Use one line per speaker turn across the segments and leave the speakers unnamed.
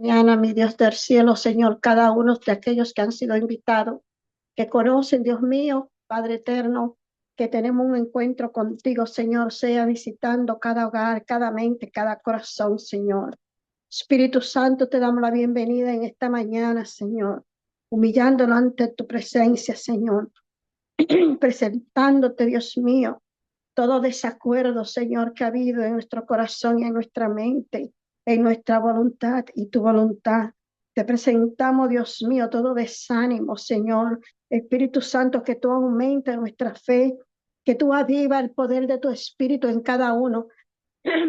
Mañana, mi Dios del cielo, Señor, cada uno de aquellos que han sido invitados, que conocen, Dios mío, Padre eterno, que tenemos un encuentro contigo, Señor, sea visitando cada hogar, cada mente, cada corazón, Señor. Espíritu Santo, te damos la bienvenida en esta mañana, Señor, humillándonos ante tu presencia, Señor, presentándote, Dios mío, todo desacuerdo, Señor, que ha habido en nuestro corazón y en nuestra mente, en nuestra voluntad y tu voluntad. Te presentamos, Dios mío, todo desánimo, Señor. Espíritu Santo, que tú aumentes nuestra fe, que tú avivas el poder de tu Espíritu en cada uno,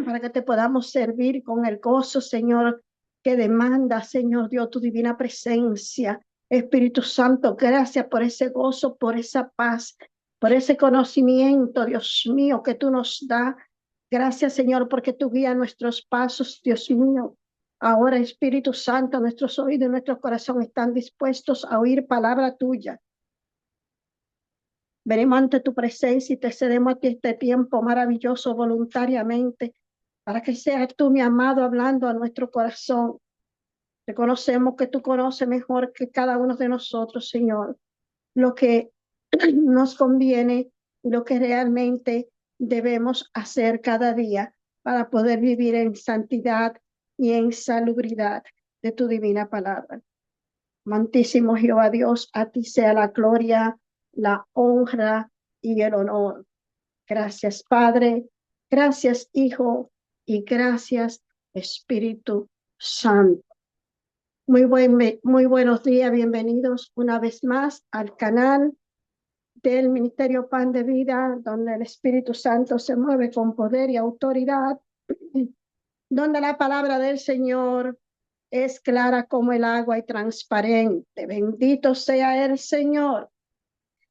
para que te podamos servir con el gozo, Señor, que demanda, Señor Dios, tu divina presencia. Espíritu Santo, gracias por ese gozo, por esa paz, por ese conocimiento, Dios mío, que tú nos das. Gracias, Señor, porque tú guías nuestros pasos, Dios mío. Ahora, Espíritu Santo, nuestros oídos y nuestro corazón están dispuestos a oír palabra tuya. Venimos ante tu presencia y te cedemos a ti este tiempo maravilloso voluntariamente, para que seas tú, mi amado, hablando a nuestro corazón. Reconocemos que tú conoces mejor que cada uno de nosotros, Señor, lo que nos conviene y lo que realmente debemos hacer cada día para poder vivir en santidad y en salubridad de tu divina palabra. Amantísimo Jehová Dios, a ti sea la gloria, la honra y el honor. Gracias, Padre. Gracias, Hijo. Y gracias, Espíritu Santo. Muy buenos días. Bienvenidos una vez más al canal del Ministerio Pan de Vida, donde el Espíritu Santo se mueve con poder y autoridad, donde la palabra del Señor es clara como el agua y transparente. Bendito sea el Señor.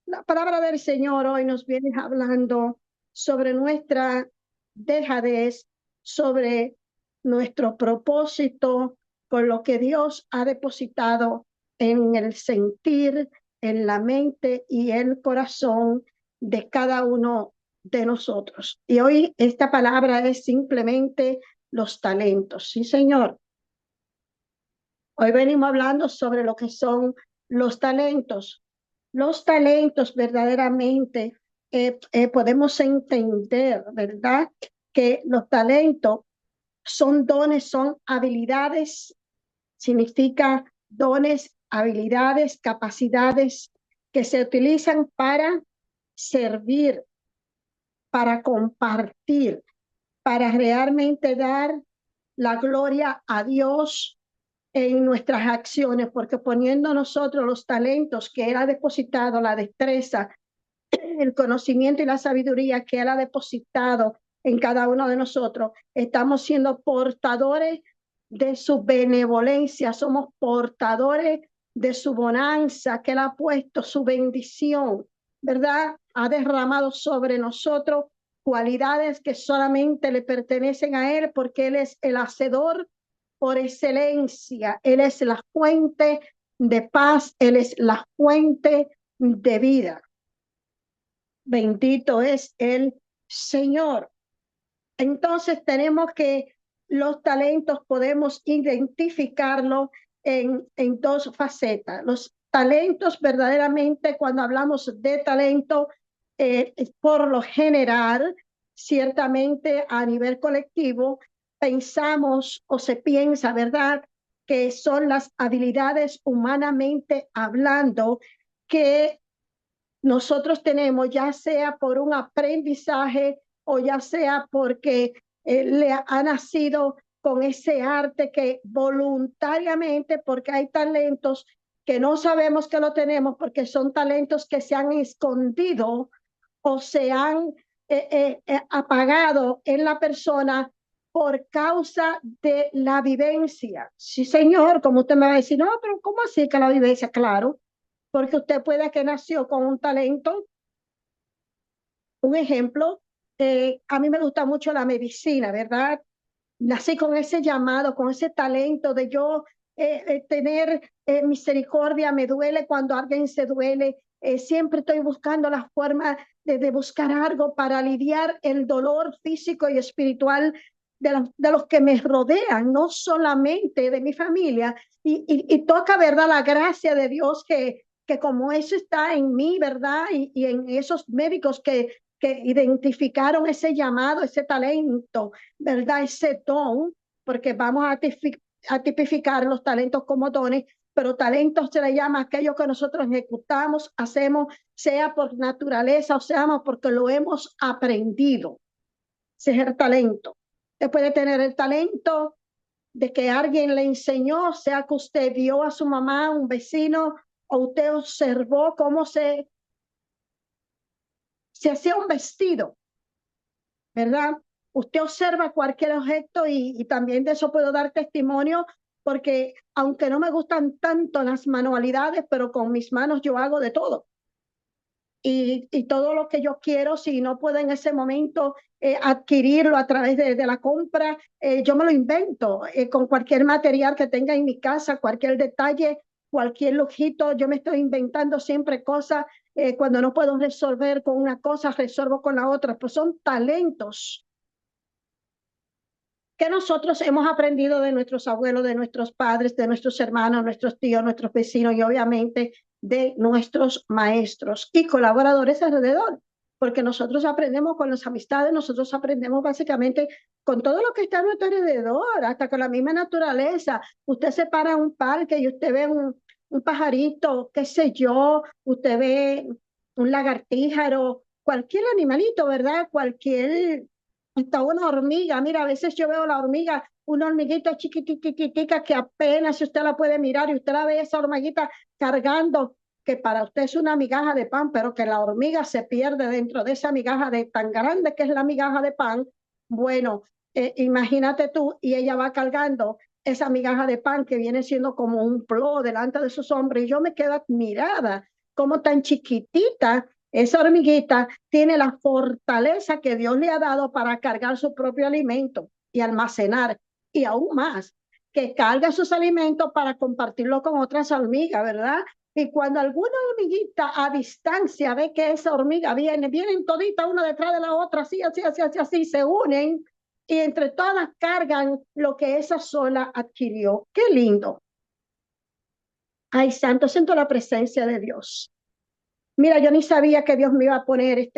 La palabra del Señor hoy nos viene hablando sobre nuestra dejadez, sobre nuestro propósito, con lo que Dios ha depositado en el sentir, en la mente y el corazón de cada uno de nosotros. Y hoy esta palabra es simplemente los talentos. Sí, Señor. Hoy venimos hablando sobre lo que son los talentos. Los talentos verdaderamente podemos entender, ¿verdad? Que los talentos son dones, son habilidades, significa dones, habilidades, capacidades que se utilizan para servir, para compartir, para realmente dar la gloria a Dios en nuestras acciones, porque poniendo nosotros los talentos que Él ha depositado, la destreza, el conocimiento y la sabiduría que Él ha depositado en cada uno de nosotros, estamos siendo portadores de su benevolencia, somos portadores de su bonanza que Él ha puesto, su bendición, ¿verdad? Ha derramado sobre nosotros cualidades que solamente le pertenecen a Él, porque Él es el hacedor por excelencia. Él es la fuente de paz, Él es la fuente de vida. Bendito es el Señor. Entonces tenemos que los talentos podemos identificarlos en dos facetas. Los talentos verdaderamente, cuando hablamos de talento, por lo general, ciertamente a nivel colectivo, pensamos o se piensa, ¿verdad?, que son las habilidades humanamente hablando que nosotros tenemos, ya sea por un aprendizaje o ya sea porque le ha nacido con ese arte que voluntariamente, porque hay talentos que no sabemos que lo tenemos, porque son talentos que se han escondido o se han apagado en la persona por causa de la vivencia. Sí, señor, como usted me va a decir, no, pero ¿cómo así que la vivencia? Claro, porque usted puede que nació con un talento. Un ejemplo, a mí me gusta mucho la medicina, ¿verdad? Nací con ese llamado, con ese talento de yo tener misericordia. Me duele cuando alguien se duele. Siempre estoy buscando la forma de buscar algo para aliviar el dolor físico y espiritual de los que me rodean, no solamente de mi familia. Y toca, ¿verdad? La gracia de Dios que como eso está en mí, ¿verdad? Y en esos médicos que identificaron ese llamado, ese talento, ¿verdad? Ese don, porque vamos a tipificar los talentos como dones, pero talentos se le llama aquello que nosotros ejecutamos, hacemos, sea por naturaleza o sea porque lo hemos aprendido. Ese es el talento. Usted puede tener el talento de que alguien le enseñó, sea que usted vio a su mamá, un vecino, o usted observó cómo se hacía un vestido, ¿verdad? Usted observa cualquier objeto y también de eso puedo dar testimonio, porque aunque no me gustan tanto las manualidades, pero con mis manos yo hago de todo. Y todo lo que yo quiero, si no puedo en ese momento adquirirlo a través de la compra, yo me lo invento con cualquier material que tenga en mi casa, cualquier detalle, cualquier lujito, yo me estoy inventando siempre cosas. Cuando no puedo resolver con una cosa, resuelvo con la otra. Pues son talentos que nosotros hemos aprendido de nuestros abuelos, de nuestros padres, de nuestros hermanos, nuestros tíos, nuestros vecinos y obviamente de nuestros maestros y colaboradores alrededor, porque nosotros aprendemos con las amistades, nosotros aprendemos básicamente con todo lo que está a nuestro alrededor, hasta con la misma naturaleza. Usted se para en un parque y usted ve un pajarito, qué sé yo, usted ve un lagartíjaro, cualquier animalito, ¿verdad? Cualquier hasta una hormiga, mira, a veces yo veo la hormiga, una hormiguita chiquititita que apenas si usted la puede mirar y usted la ve esa hormiguita cargando, que para usted es una migaja de pan, pero que la hormiga se pierde dentro de esa migaja de tan grande que es la migaja de pan. Bueno, imagínate tú, y ella va cargando esa migaja de pan que viene siendo como un plo delante de sus hombros, y yo me quedo admirada, como tan chiquitita esa hormiguita tiene la fortaleza que Dios le ha dado para cargar su propio alimento y almacenar, y aún más, que carga sus alimentos para compartirlo con otras hormigas, ¿verdad? Y cuando alguna hormiguita a distancia ve que esa hormiga vienen toditas una detrás de la otra, así, así, así, así, así, se unen y entre todas cargan lo que esa sola adquirió. ¡Qué lindo! Ay, santo, siento la presencia de Dios. Mira, yo ni sabía que Dios me iba a poner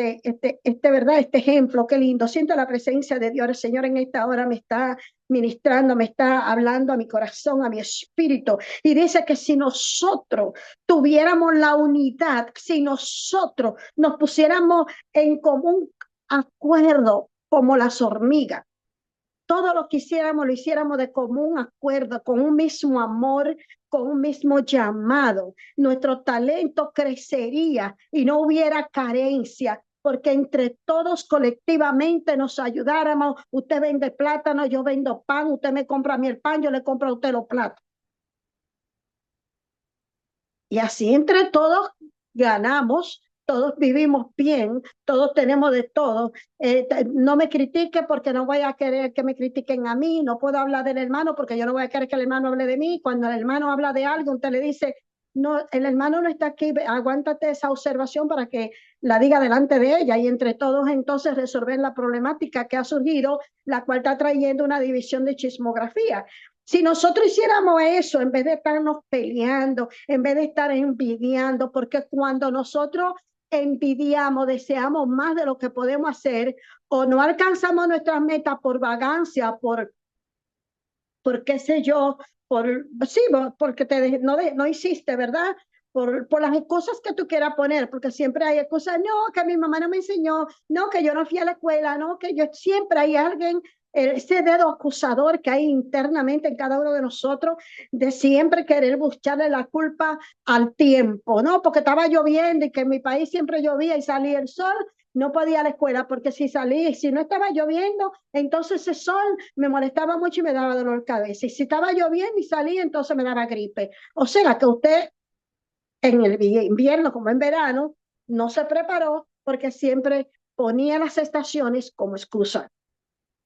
¿verdad? Este ejemplo, qué lindo. Siento la presencia de Dios. El Señor en esta hora me está ministrando, me está hablando a mi corazón, a mi espíritu. Y dice que si nosotros tuviéramos la unidad, si nosotros nos pusiéramos en común acuerdo como las hormigas, todo lo que hiciéramos, lo hiciéramos de común acuerdo, con un mismo amor, con un mismo llamado. Nuestro talento crecería y no hubiera carencia, porque entre todos colectivamente nos ayudáramos. Usted vende plátano, yo vendo pan, usted me compra a mí el pan, yo le compro a usted los plátanos. Y así entre todos ganamos, todos vivimos bien, todos tenemos de todo. No me critique porque no voy a querer que me critiquen a mí, no puedo hablar del hermano porque yo no voy a querer que el hermano hable de mí. Cuando el hermano habla de algo, usted le dice, no, el hermano no está aquí, aguántate esa observación para que la diga delante de ella y entre todos entonces resolver la problemática que ha surgido, la cual está trayendo una división de chismografía. Si nosotros hiciéramos eso, en vez de estarnos peleando, en vez de estar envidiando, porque cuando nosotros envidiamos, deseamos más de lo que podemos hacer, o no alcanzamos nuestras metas por vagancia, por qué sé yo, sí, porque no hiciste, ¿verdad? Por las excusas que tú quieras poner, porque siempre hay excusas, no, que mi mamá no me enseñó, no, que yo no fui a la escuela, no, que yo siempre hay alguien, ese dedo acusador que hay internamente en cada uno de nosotros, de siempre querer buscarle la culpa al tiempo, ¿no? Porque estaba lloviendo y que en mi país siempre llovía y salía el sol, no podía ir a la escuela porque si no estaba lloviendo, entonces ese sol me molestaba mucho y me daba dolor de cabeza. Y si estaba lloviendo y salía, entonces me daba gripe. O sea que usted en el invierno como en verano no se preparó porque siempre ponía las estaciones como excusa.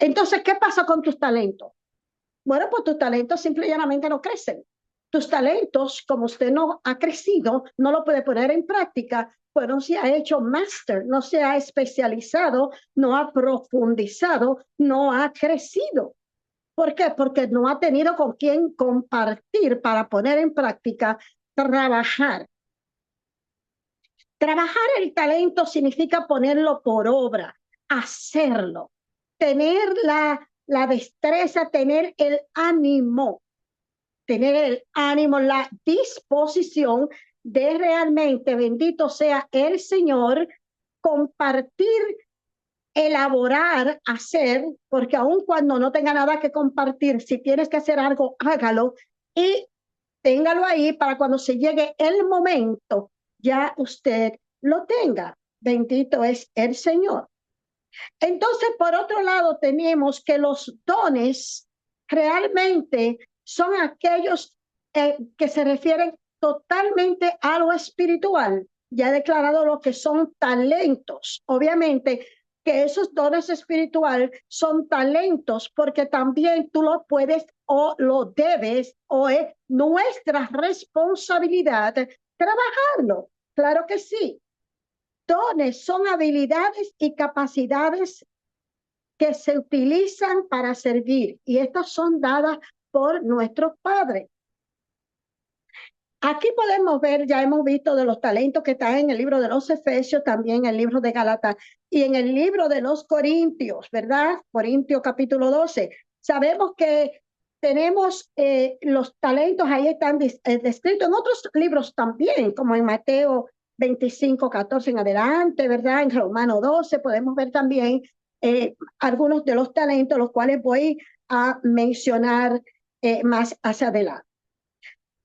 Entonces, ¿qué pasa con tus talentos? Bueno, pues tus talentos simple y llanamente no crecen. tus talentos, como usted no ha crecido, no lo puede poner en práctica, pues no se ha hecho máster, no se ha especializado, no ha profundizado, no ha crecido. ¿Por qué? Porque no ha tenido con quién compartir para poner en práctica, trabajar. Trabajar el talento significa ponerlo por obra, hacerlo, tener la destreza, tener el ánimo, la disposición de realmente, bendito sea el Señor, compartir, elaborar, hacer, porque aun cuando no tenga nada que compartir, si tienes que hacer algo, hágalo y téngalo ahí para cuando se llegue el momento, ya usted lo tenga. Bendito es el Señor. Entonces, por otro lado, tenemos que los dones realmente son aquellos que se refieren totalmente a lo espiritual. Ya he declarado lo que son talentos. Obviamente que esos dones espirituales son talentos porque también tú lo puedes o lo debes o es nuestra responsabilidad trabajarlo. Claro que sí. Dones son habilidades y capacidades que se utilizan para servir y estas son dadas por nuestros padres. Aquí podemos ver, ya hemos visto de los talentos que están en el libro de los Efesios, también en el libro de Gálatas y en el libro de los Corintios, ¿verdad? Corintios capítulo 12. Sabemos que tenemos los talentos, ahí están descritos en otros libros también, como en Mateo 25, 14 en adelante, ¿verdad? En Romano 12 podemos ver también algunos de los talentos, los cuales voy a mencionar más hacia adelante.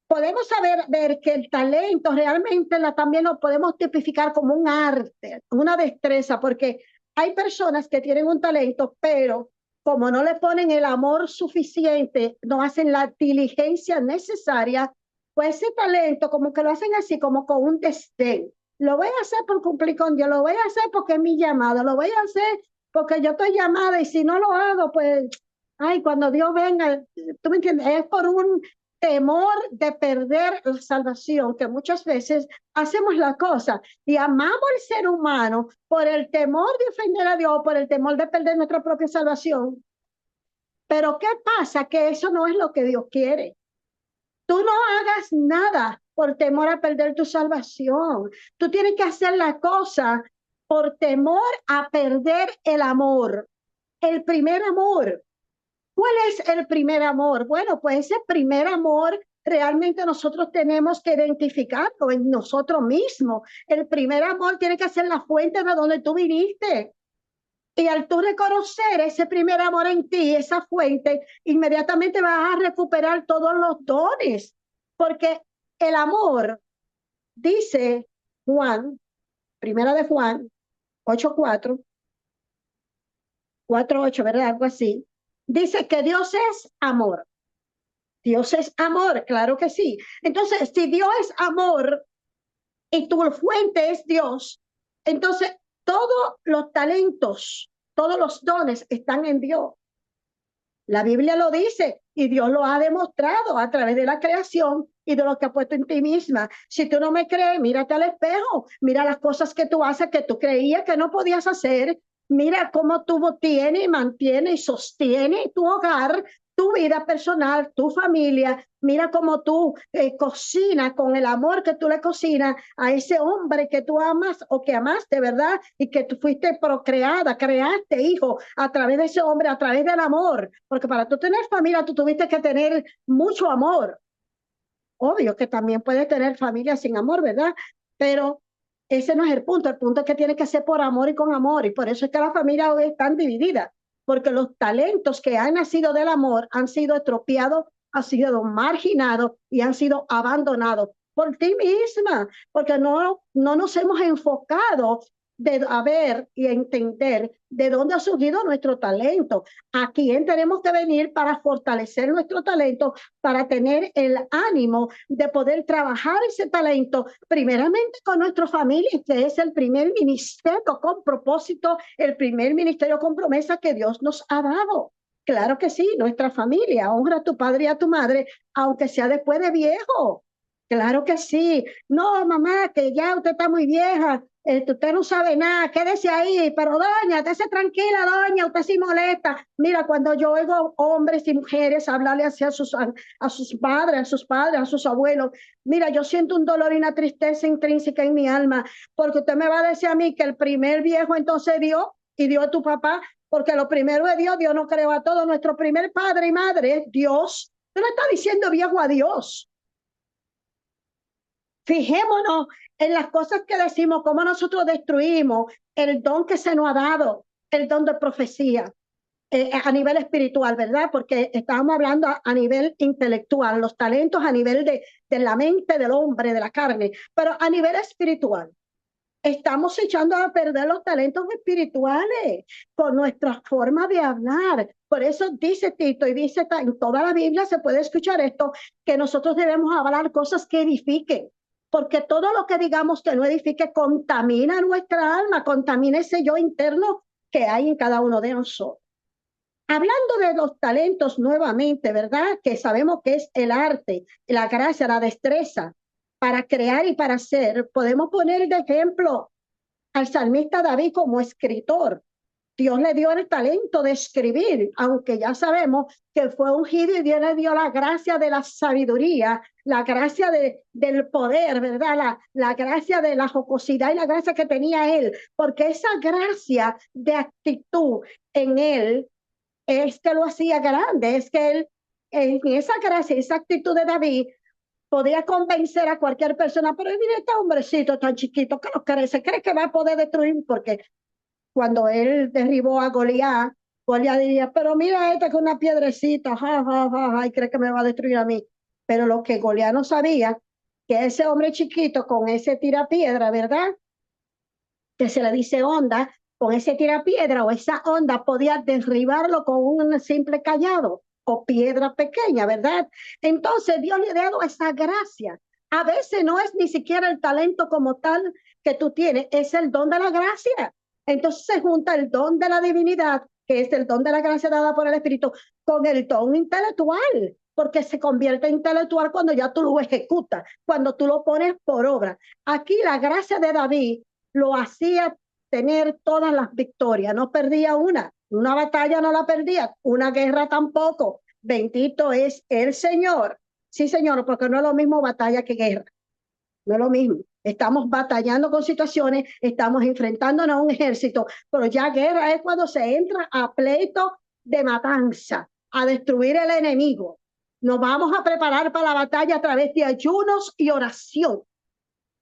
Podemos ver que el talento realmente también lo podemos tipificar como un arte, una destreza, porque hay personas que tienen un talento, pero como no le ponen el amor suficiente, no hacen la diligencia necesaria, pues ese talento como que lo hacen así, como con un desdén. Lo voy a hacer por cumplir con Dios, lo voy a hacer porque es mi llamado, lo voy a hacer porque yo estoy llamada y si no lo hago, pues, ay, cuando Dios venga, tú me entiendes, es por un temor de perder la salvación, que muchas veces hacemos la cosa y amamos al ser humano por el temor de ofender a Dios, por el temor de perder nuestra propia salvación. Pero ¿qué pasa? Que eso no es lo que Dios quiere. Tú no hagas nada por temor a perder tu salvación. Tú tienes que hacer la cosa por temor a perder el amor, el primer amor. ¿Cuál es el primer amor? Bueno, pues ese primer amor realmente nosotros tenemos que identificarlo en nosotros mismos. El primer amor tiene que ser la fuente de donde tú viniste. Y al tú reconocer ese primer amor en ti, esa fuente, inmediatamente vas a recuperar todos los dones. Porque el amor, dice Juan, primera de Juan, 8:4, 4:8, ¿verdad? Algo así. Dice que Dios es amor. Dios es amor, claro que sí. Entonces, si Dios es amor y tu fuente es Dios, entonces todos los talentos, todos los dones están en Dios. La Biblia lo dice y Dios lo ha demostrado a través de la creación y de lo que ha puesto en ti misma. Si tú no me crees, mírate al espejo, mira las cosas que tú haces que tú creías que no podías hacer. Mira cómo tú tienes, mantiene y sostiene tu hogar, tu vida personal, tu familia. Mira cómo tú cocinas con el amor que tú le cocinas a ese hombre que tú amas o que amaste, ¿verdad? Y que tú fuiste procreada, creaste hijo a través de ese hombre, a través del amor. Porque para tú tener familia, tú tuviste que tener mucho amor. Obvio que también puedes tener familia sin amor, ¿verdad? Pero ese no es el punto. El punto es que tiene que ser por amor y con amor. Y por eso es que las familias hoy están divididas. Porque los talentos que han nacido del amor han sido estropeados, han sido marginados y han sido abandonados por ti misma. Porque no nos hemos enfocado de ver y entender de dónde ha surgido nuestro talento, a quién tenemos que venir para fortalecer nuestro talento, para tener el ánimo de poder trabajar ese talento, primeramente con nuestra familia, que es el primer ministerio con propósito, el primer ministerio con promesa que Dios nos ha dado. Claro que sí, nuestra familia, honra a tu padre y a tu madre, aunque sea después de viejo. Claro que sí. No, mamá, que ya usted está muy vieja, usted no sabe nada, quédese ahí, pero doña, estése tranquila, doña, usted sí molesta. Mira, cuando yo oigo hombres y mujeres hablarle así a sus padres, a sus abuelos, mira, yo siento un dolor y una tristeza intrínseca en mi alma, porque usted me va a decir a mí que el primer viejo entonces dio y dio a tu papá, porque lo primero es Dios, Dios no creó a todos, nuestro primer padre y madre es Dios. Tú no estás diciendo viejo a Dios. Fijémonos en las cosas que decimos, cómo nosotros destruimos el don que se nos ha dado, el don de profecía. A nivel espiritual, ¿verdad? Porque estábamos hablando a nivel intelectual, los talentos a nivel de la mente del hombre, de la carne, pero a nivel espiritual. Estamos echando a perder los talentos espirituales con nuestra forma de hablar. Por eso dice Tito y dice en toda la Biblia se puede escuchar esto, que nosotros debemos hablar cosas que edifiquen, porque todo lo que digamos que no edifique contamina nuestra alma, contamina ese yo interno que hay en cada uno de nosotros. Hablando de los talentos nuevamente, ¿verdad? Que sabemos que es el arte, la gracia, la destreza para crear y para hacer. Podemos poner de ejemplo al salmista David como escritor. Dios le dio el talento de escribir, aunque ya sabemos que fue ungido y Dios le dio la gracia de la sabiduría, la gracia del poder, ¿verdad? La gracia de la jocosidad y la gracia que tenía él, porque esa gracia de actitud en él es que lo hacía grande, es que él, en esa gracia, esa actitud de David, podía convencer a cualquier persona, pero mira este hombrecito tan chiquito que lo cree, se cree que va a poder destruir, porque cuando él derribó a Goliat, Goliat diría, pero mira este con una piedrecita, ja, ja, ja, ja, y cree que me va a destruir a mí. Pero lo que Goliat no sabía, que ese hombre chiquito con ese tirapiedra, ¿verdad? Que se le dice onda, con ese tirapiedra o esa onda podía derribarlo con un simple callado o piedra pequeña, ¿verdad? Entonces Dios le ha dado esa gracia. A veces no es ni siquiera el talento como tal que tú tienes, es el don de la gracia. Entonces se junta el don de la divinidad, que es el don de la gracia dada por el Espíritu, con el don intelectual, porque se convierte en intelectual cuando ya tú lo ejecutas, cuando tú lo pones por obra. Aquí la gracia de David lo hacía tener todas las victorias, no perdía una batalla no la perdía, una guerra tampoco. Bendito es el Señor. Sí, Señor, porque no es lo mismo batalla que guerra, no es lo mismo. Estamos batallando con situaciones, estamos enfrentándonos a un ejército, pero ya guerra es cuando se entra a pleito de matanza, a destruir el enemigo. Nos vamos a preparar para la batalla a través de ayunos y oración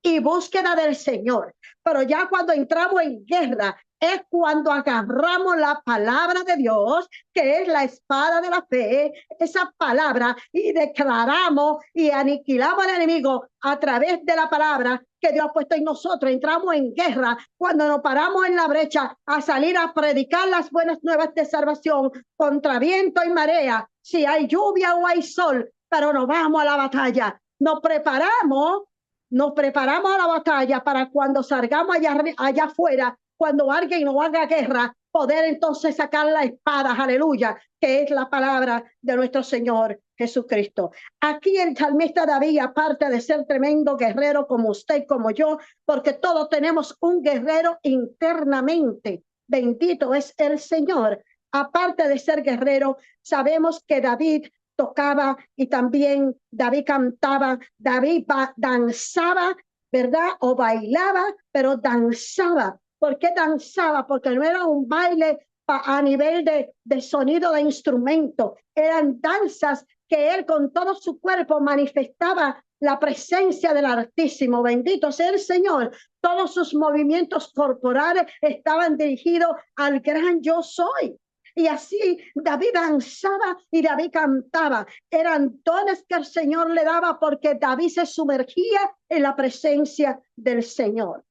y búsqueda del Señor. Pero ya cuando entramos en guerra es cuando agarramos la palabra de Dios, que es la espada de la fe, esa palabra, y declaramos y aniquilamos al enemigo a través de la palabra que Dios ha puesto en nosotros. Entramos en guerra cuando nos paramos en la brecha a salir a predicar las buenas nuevas de salvación contra viento y marea, si hay lluvia o hay sol, pero nos vamos a la batalla. Nos preparamos a la batalla para cuando salgamos allá afuera, cuando alguien nos haga guerra, poder entonces sacar la espada, aleluya, que es la palabra de nuestro Señor Jesucristo. Aquí el salmista David, aparte de ser tremendo guerrero como usted y como yo, porque todos tenemos un guerrero internamente, bendito es el Señor. Aparte de ser guerrero, sabemos que David tocaba y también David cantaba, David danzaba, ¿verdad? O bailaba, pero danzaba. ¿Por qué danzaba? Porque no era un baile a nivel de sonido de instrumento, eran danzas que él con todo su cuerpo manifestaba la presencia del Altísimo. Bendito sea el Señor. Todos sus movimientos corporales estaban dirigidos al gran yo soy. Y así David danzaba y David cantaba. Eran dones que el Señor le daba porque David se sumergía en la presencia del Señor.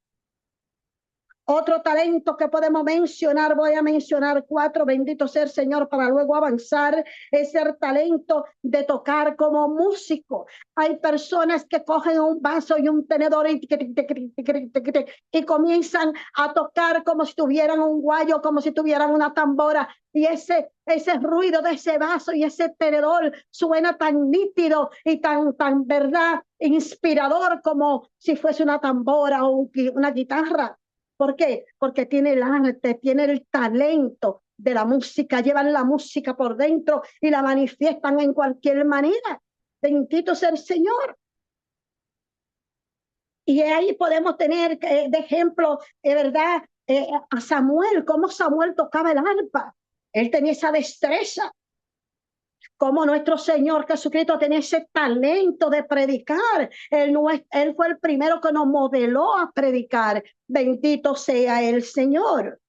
Otro talento que podemos mencionar, voy a mencionar 4, bendito sea el Señor, para luego avanzar, es el talento de tocar como músico. Hay personas que cogen un vaso y un tenedor y comienzan a tocar como si tuvieran un guayo, como si tuvieran una tambora, y ese ruido de ese vaso y ese tenedor suena tan nítido y tan, verdad, inspirador, como si fuese una tambora o una guitarra. ¿Por qué? Porque tiene el arte, tiene el talento de la música, llevan la música por dentro y la manifiestan en cualquier manera. Bendito sea el Señor. Y ahí podemos tener de ejemplo, ¿verdad? A Samuel, cómo Samuel tocaba el arpa. Él tenía esa destreza. Como nuestro Señor Jesucristo tenía ese talento de predicar. Él fue el primero que nos modeló a predicar. Bendito sea el Señor.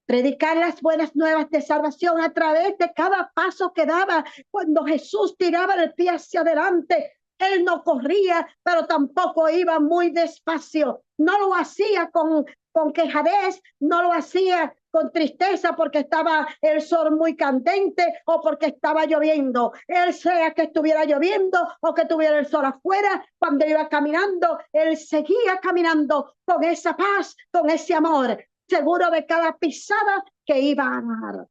Predicar las buenas nuevas de salvación a través de cada paso que daba. Cuando Jesús tiraba el pie hacia adelante, él no corría, pero tampoco iba muy despacio. No lo hacía con quejadez, no lo hacía con tristeza porque estaba el sol muy candente o porque estaba lloviendo. Él, sea que estuviera lloviendo o que tuviera el sol afuera, cuando iba caminando, él seguía caminando con esa paz, con ese amor, seguro de cada pisada que iba a dar.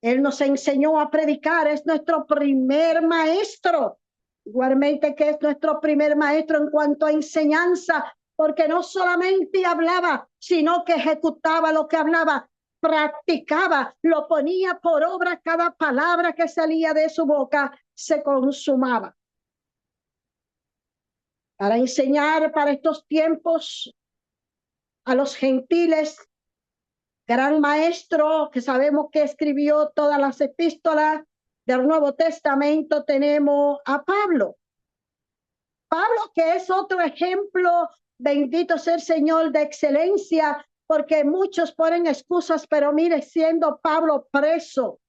Él nos enseñó a predicar, es nuestro primer maestro. Igualmente que es nuestro primer maestro en cuanto a enseñanza, porque no solamente hablaba, sino que ejecutaba lo que hablaba, practicaba, lo ponía por obra, cada palabra que salía de su boca se consumaba. Para enseñar para estos tiempos a los gentiles, gran maestro que sabemos que escribió todas las epístolas del Nuevo Testamento, tenemos a Pablo. Pablo, que es otro ejemplo, bendito sea el Señor, de excelencia, porque muchos ponen excusas, pero mire, siendo Pablo preso,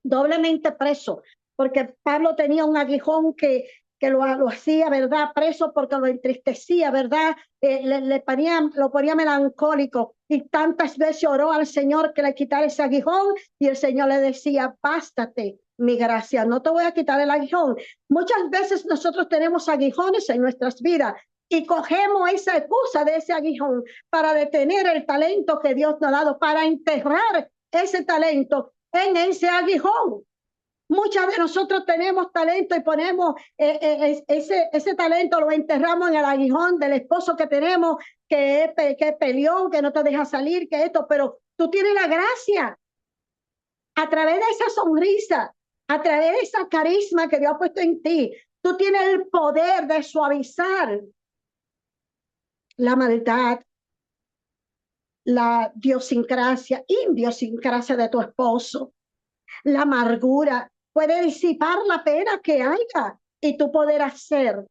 doblemente preso, porque Pablo tenía un aguijón que lo hacía, ¿verdad? Preso porque lo entristecía, ¿verdad? Lo ponía melancólico, y tantas veces oró al Señor que le quitara ese aguijón, y el Señor le decía, bástate mi gracia, no te voy a quitar el aguijón. Muchas veces nosotros tenemos aguijones en nuestras vidas y cogemos esa excusa de ese aguijón para detener el talento que Dios nos ha dado, para enterrar ese talento en ese aguijón. Muchas de nosotros tenemos talento y ponemos ese talento, lo enterramos en el aguijón del esposo que tenemos, que es peleón, que no te deja salir, que esto, pero tú tienes la gracia a través de esa sonrisa, a través de esa carisma que Dios ha puesto en ti. Tú tienes el poder de suavizar la maldad, la idiosincrasia de tu esposo, la amargura. Puede disipar la pena que haya y tú poder hacer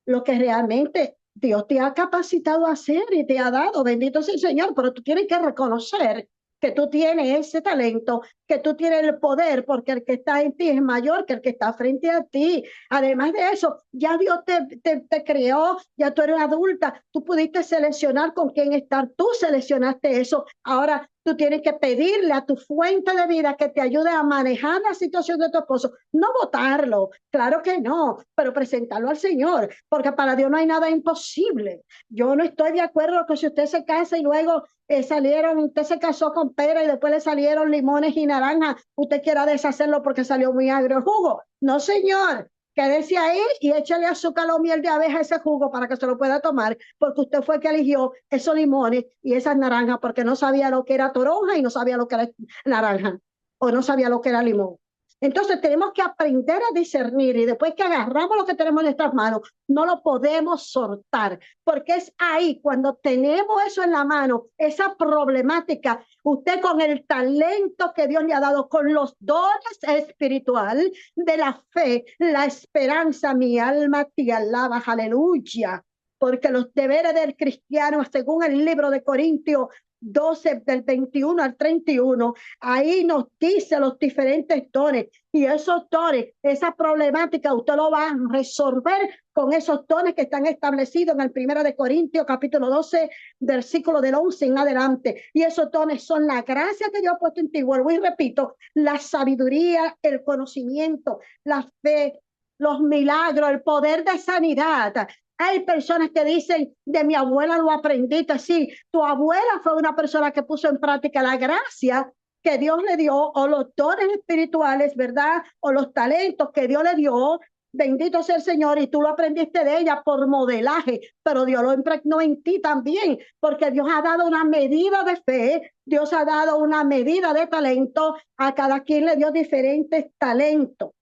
lo que realmente Dios te ha capacitado a hacer y te ha dado. Bendito sea el Señor, pero tú tienes que reconocer que tú tienes ese talento, que tú tienes el poder, porque el que está en ti es mayor que el que está frente a ti. Además de eso, ya Dios te creó, ya tú eres adulta, tú pudiste seleccionar con quién estar, tú seleccionaste eso. Ahora tú tienes que pedirle a tu fuente de vida que te ayude a manejar la situación de tu esposo, no votarlo, claro que no, pero presentarlo al Señor, porque para Dios no hay nada imposible. Yo no estoy de acuerdo que si usted se casa y luego usted se casó con pera y después le salieron limones y naranjas, usted quiera deshacerlo porque salió muy agrio el jugo. No, señor. Quédese ahí y échale azúcar o miel de abeja a ese jugo para que se lo pueda tomar, porque usted fue el que eligió esos limones y esas naranjas, porque no sabía lo que era toronja y no sabía lo que era naranja, o no sabía lo que era limón. Entonces tenemos que aprender a discernir, y después que agarramos lo que tenemos en nuestras manos, no lo podemos soltar, porque es ahí cuando tenemos eso en la mano, esa problemática, usted con el talento que Dios le ha dado, con los dones espirituales de la fe, la esperanza, mi alma te alaba, aleluya. Porque los deberes del cristiano, según el libro de Corintios, 12 del 21 al 31, ahí nos dice los diferentes dones, y esos dones, esa problemática, usted lo va a resolver con esos dones que están establecidos en el 1 de Corintios, capítulo 12, versículo del 11 en adelante. Y esos dones son la gracia que Dios ha puesto en ti, vuelvo y repito, la sabiduría, el conocimiento, la fe, los milagros, el poder de sanidad. Hay personas que dicen, de mi abuela lo aprendiste. Sí, tu abuela fue una persona que puso en práctica la gracia que Dios le dio, o los dones espirituales, ¿verdad? O los talentos que Dios le dio. Bendito sea el Señor, y tú lo aprendiste de ella por modelaje, pero Dios lo impregnó en ti también, porque Dios ha dado una medida de fe, Dios ha dado una medida de talento, a cada quien le dio diferentes talentos.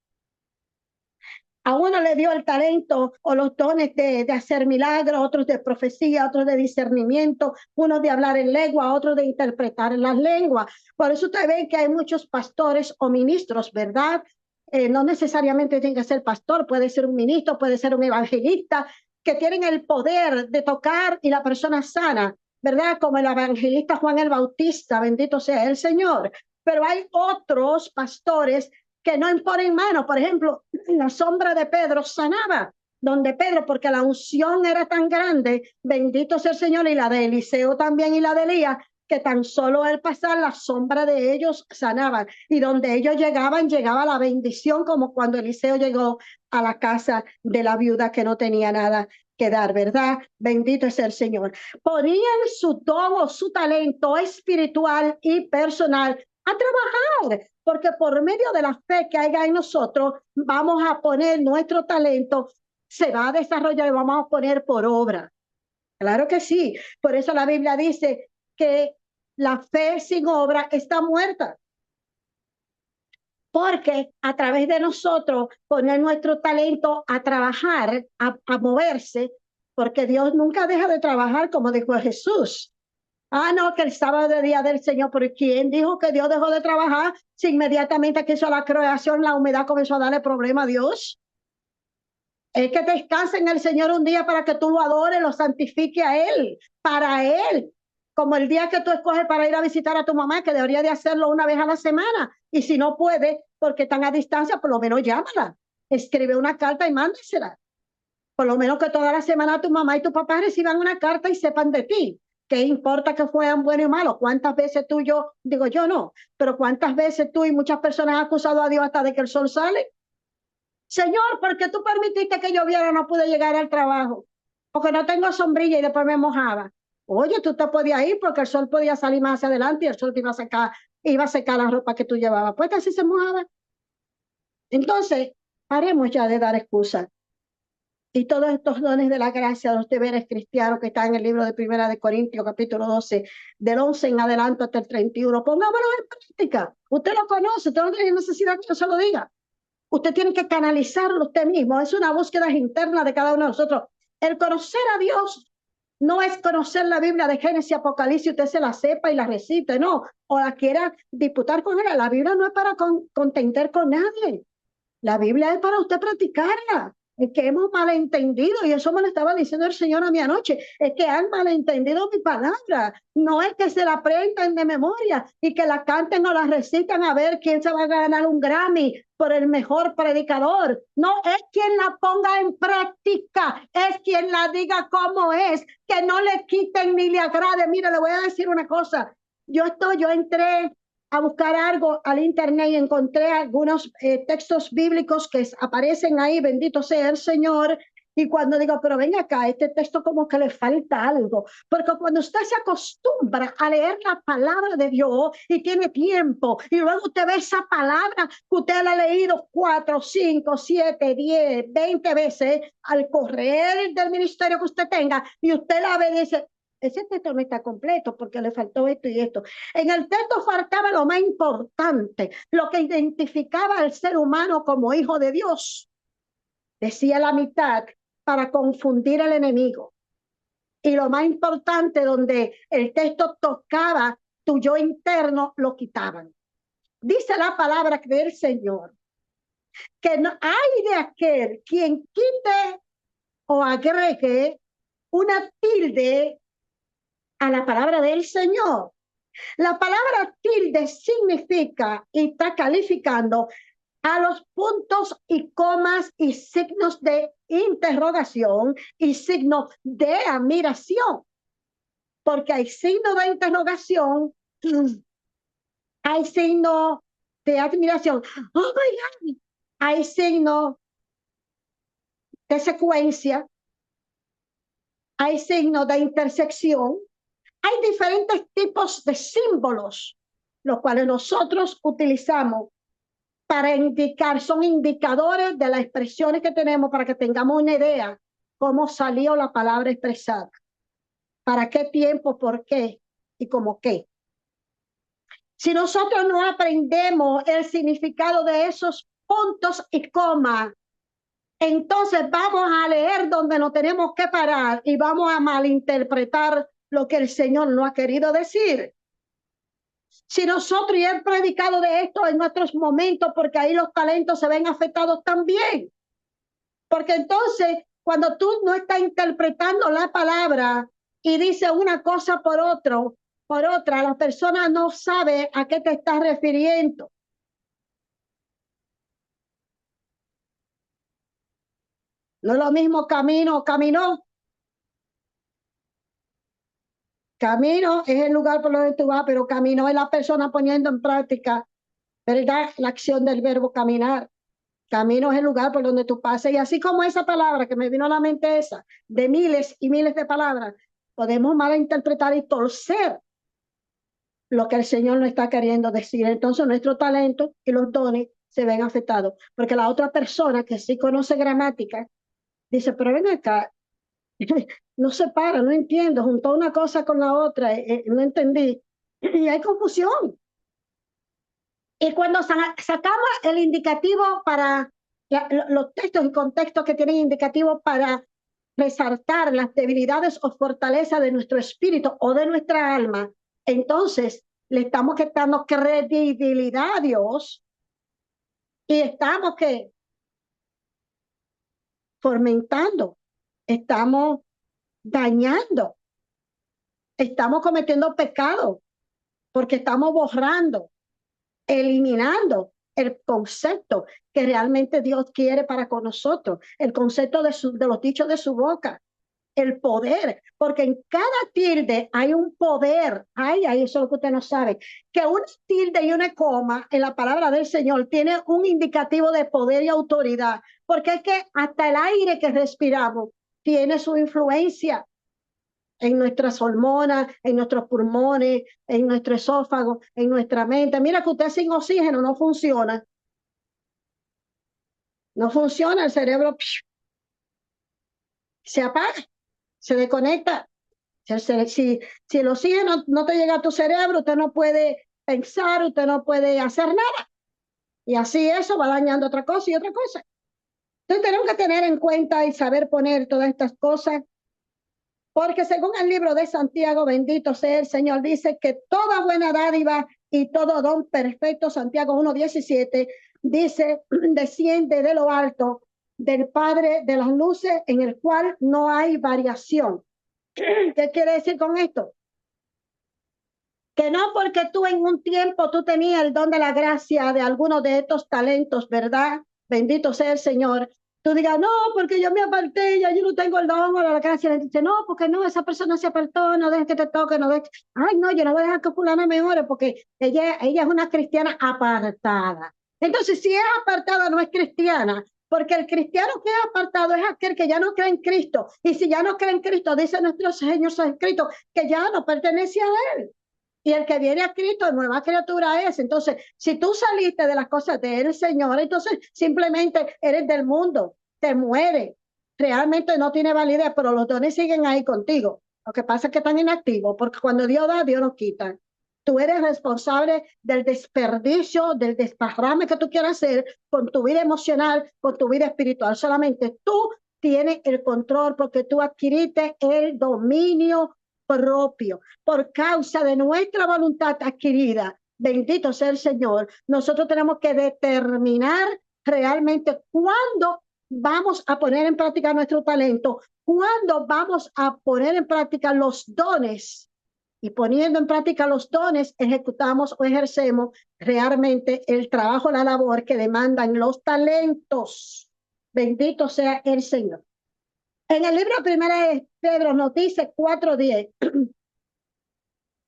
A uno le dio el talento o los dones de hacer milagros, otros de profecía, otros de discernimiento, unos de hablar en lengua, otros de interpretar en las lenguas. Por eso ustedes ven que hay muchos pastores o ministros, ¿verdad? No necesariamente tiene que ser pastor, puede ser un ministro, puede ser un evangelista, que tienen el poder de tocar y la persona sana, ¿verdad? Como el evangelista Juan el Bautista, bendito sea el Señor. Pero hay otros pastores que no imponen mano. Por ejemplo, la sombra de Pedro sanaba, donde Pedro, porque la unción era tan grande, bendito sea el Señor, y la de Eliseo también y la de Elías, que tan solo al pasar la sombra de ellos sanaban, y donde ellos llegaban, llegaba la bendición, como cuando Eliseo llegó a la casa de la viuda que no tenía nada que dar, ¿verdad? Bendito es el Señor. Ponían su don o su talento espiritual y personal a trabajar, porque por medio de la fe que haya en nosotros, vamos a poner nuestro talento, se va a desarrollar y vamos a poner por obra. Claro que sí. Por eso la Biblia dice que la fe sin obra está muerta. Porque a través de nosotros poner nuestro talento a trabajar, a moverse, porque Dios nunca deja de trabajar, como dijo Jesús. Ah, no, que el sábado es día del Señor. ¿Pero quién dijo que Dios dejó de trabajar si inmediatamente que hizo la creación, la humedad comenzó a darle problema a Dios? Es que descanse en el Señor un día para que tú lo adores, lo santifique a Él, para Él. Como el día que tú escoges para ir a visitar a tu mamá, que debería de hacerlo una vez a la semana. Y si no puede, porque están a distancia, por lo menos llámala. Escribe una carta y mándesela. Por lo menos que toda la semana tu mamá y tu papá reciban una carta y sepan de ti. ¿Qué importa que fueran buenos y malos? ¿Cuántas veces tú y yo, digo yo no, pero cuántas veces tú y muchas personas han acusado a Dios hasta de que el sol sale? Señor, ¿por qué tú permitiste que lloviera? No pude llegar al trabajo, porque no tengo sombrilla y después me mojaba. Oye, tú te podías ir porque el sol podía salir más adelante y el sol te iba a secar la ropa que tú llevabas. Pues así se mojaba. Entonces, paremos ya de dar excusas. Y todos estos dones de la gracia, los deberes cristianos que están en el libro de 1 de Corintios, capítulo 12, del 11 en adelante hasta el 31, pongámoslo en práctica. Usted lo conoce, usted no tiene necesidad que yo se lo diga. Usted tiene que canalizarlo usted mismo. Es una búsqueda interna de cada uno de nosotros. El conocer a Dios no es conocer la Biblia de Génesis y Apocalipsis, usted se la sepa y la recite, no, o la quiera disputar con él. La Biblia no es para contender con nadie. La Biblia es para usted practicarla. Es que hemos malentendido, y eso me lo estaba diciendo el Señor a mí anoche, es que han malentendido mi palabra. No es que se la aprendan de memoria y que la canten o la recitan a ver quién se va a ganar un Grammy por el mejor predicador. No es quien la ponga en práctica, es quien la diga cómo es, que no le quiten ni le agrade. Mira, le voy a decir una cosa. Yo entré a buscar algo al internet y encontré algunos textos bíblicos que aparecen ahí, bendito sea el Señor. Y cuando digo, pero ven acá, este texto como que le falta algo, porque cuando usted se acostumbra a leer la palabra de Dios y tiene tiempo, y luego usted ve esa palabra que usted la ha leído 4, 5, 7, 10, 20 veces al correr del ministerio que usted tenga, y usted la ve y dice, ese texto no está completo porque le faltó esto y esto. En el texto faltaba lo más importante, lo que identificaba al ser humano como hijo de Dios. Decía la mitad para confundir al enemigo. Y lo más importante, donde el texto tocaba tu yo interno, lo quitaban. Dice la palabra del Señor que no hay de aquel quien quite o agregue una tilde a la palabra del Señor. La palabra tilde significa y está calificando a los puntos y comas y signos de interrogación y signos de admiración. Porque hay signos de interrogación, hay signos de admiración. Oh my God. Hay signos de secuencia, hay signos de intersección, hay diferentes tipos de símbolos, los cuales nosotros utilizamos para indicar, son indicadores de las expresiones que tenemos para que tengamos una idea cómo salió la palabra expresada, para qué tiempo, por qué y cómo qué. Si nosotros no aprendemos el significado de esos puntos y comas, entonces vamos a leer donde no tenemos que parar y vamos a malinterpretar lo que el Señor no ha querido decir. Si nosotros ya hemos predicado de esto en otros momentos, porque ahí los talentos se ven afectados también. Porque entonces, cuando tú no estás interpretando la palabra y dices una cosa por otra, la persona no sabe a qué te estás refiriendo. No es lo mismo camino, caminó. Camino es el lugar por donde tú vas, pero camino es la persona poniendo en práctica, ¿verdad? La acción del verbo caminar. Camino es el lugar por donde tú pasas. Y así como esa palabra que me vino a la mente esa, de miles y miles de palabras, podemos malinterpretar y torcer lo que el Señor nos está queriendo decir. Entonces nuestro talento y los dones se ven afectados. Porque la otra persona que sí conoce gramática, dice, pero ven acá, no se para, no entiendo, juntó una cosa con la otra, no entendí. Y hay confusión. Y cuando sacamos el indicativo para los textos y contextos que tienen indicativo para resaltar las debilidades o fortalezas de nuestro espíritu o de nuestra alma, entonces le estamos quitando credibilidad a Dios y estamos que fomentando, estamos dañando, estamos cometiendo pecado porque estamos borrando, eliminando el concepto que realmente Dios quiere para con nosotros, el concepto de los dichos de su boca, el poder, porque en cada tilde hay un poder. Ay, eso es lo que usted no sabe, que una tilde y una coma en la palabra del Señor tiene un indicativo de poder y autoridad, porque es que hasta el aire que respiramos tiene su influencia en nuestras hormonas, en nuestros pulmones, en nuestro esófago, en nuestra mente. Mira que usted sin oxígeno no funciona. No funciona, el cerebro se apaga, se desconecta. Si el oxígeno no te llega a tu cerebro, usted no puede pensar, usted no puede hacer nada. Y así eso va dañando otra cosa y otra cosa. Entonces tenemos que tener en cuenta y saber poner todas estas cosas. Porque según el libro de Santiago, bendito sea el Señor, dice que toda buena dádiva y todo don perfecto, Santiago 1:17, dice, desciende de lo alto del Padre de las luces, en el cual no hay variación. ¿Qué quiere decir con esto? Que no porque tú en un tiempo tú tenías el don de la gracia de alguno de estos talentos, ¿verdad? Bendito sea el Señor. Tú digas, no, porque yo me aparté, ya yo no tengo el don o la gracia. Le dice, no, porque no, esa persona se apartó, no dejes que te toque, no dejes. Ay, no, yo no voy a dejar que fulana mejore porque ella es una cristiana apartada. Entonces, si es apartada, no es cristiana, porque el cristiano que es apartado es aquel que ya no cree en Cristo. Y si ya no cree en Cristo, dice nuestro Señor escrito, que ya no pertenece a Él. Y el que viene a Cristo, nueva criatura es. Entonces, si tú saliste de las cosas del Señor, entonces simplemente eres del mundo, te mueres. Realmente no tiene validez, pero los dones siguen ahí contigo. Lo que pasa es que están inactivos, porque cuando Dios da, Dios los quita. Tú eres responsable del desperdicio, del desparrame que tú quieras hacer con tu vida emocional, con tu vida espiritual. Solamente tú tienes el control porque tú adquiriste el dominio propio por causa de nuestra voluntad adquirida. Bendito sea el Señor. Nosotros tenemos que determinar realmente cuándo vamos a poner en práctica nuestro talento, cuándo vamos a poner en práctica los dones y poniendo en práctica los dones, ejecutamos o ejercemos realmente el trabajo, la labor que demandan los talentos. Bendito sea el Señor. En el libro Primera de Pedro nos dice 4:10,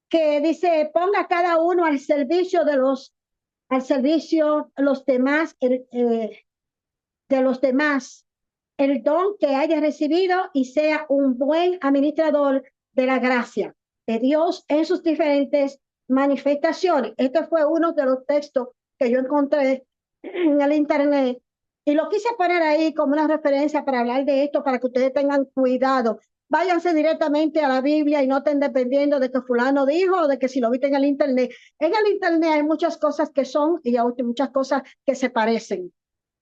que dice, ponga cada uno al servicio de los demás, de los demás, el don que haya recibido y sea un buen administrador de la gracia de Dios en sus diferentes manifestaciones. Este fue uno de los textos que yo encontré en el internet y lo quise poner ahí como una referencia para hablar de esto, para que ustedes tengan cuidado. Váyanse directamente a la Biblia y no estén dependiendo de que fulano dijo o de que si lo viste en el internet. En el internet hay muchas cosas que son y hay muchas cosas que se parecen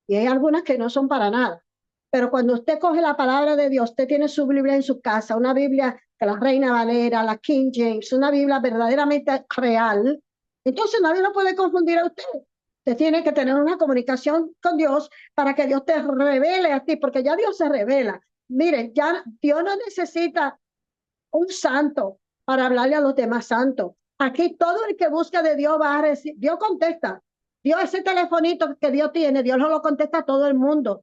y hay algunas que no son para nada. Pero cuando usted coge la palabra de Dios, usted tiene su Biblia en su casa, una Biblia que la Reina Valera, la King James, una Biblia verdaderamente real, entonces nadie lo puede confundir a usted. Usted tiene que tener una comunicación con Dios para que Dios te revele a ti, porque ya Dios se revela. Mire, ya Dios no necesita un santo para hablarle a los demás santos. Aquí todo el que busca de Dios va a recibir. Dios contesta. Dios, ese telefonito que Dios tiene, Dios no lo contesta a todo el mundo.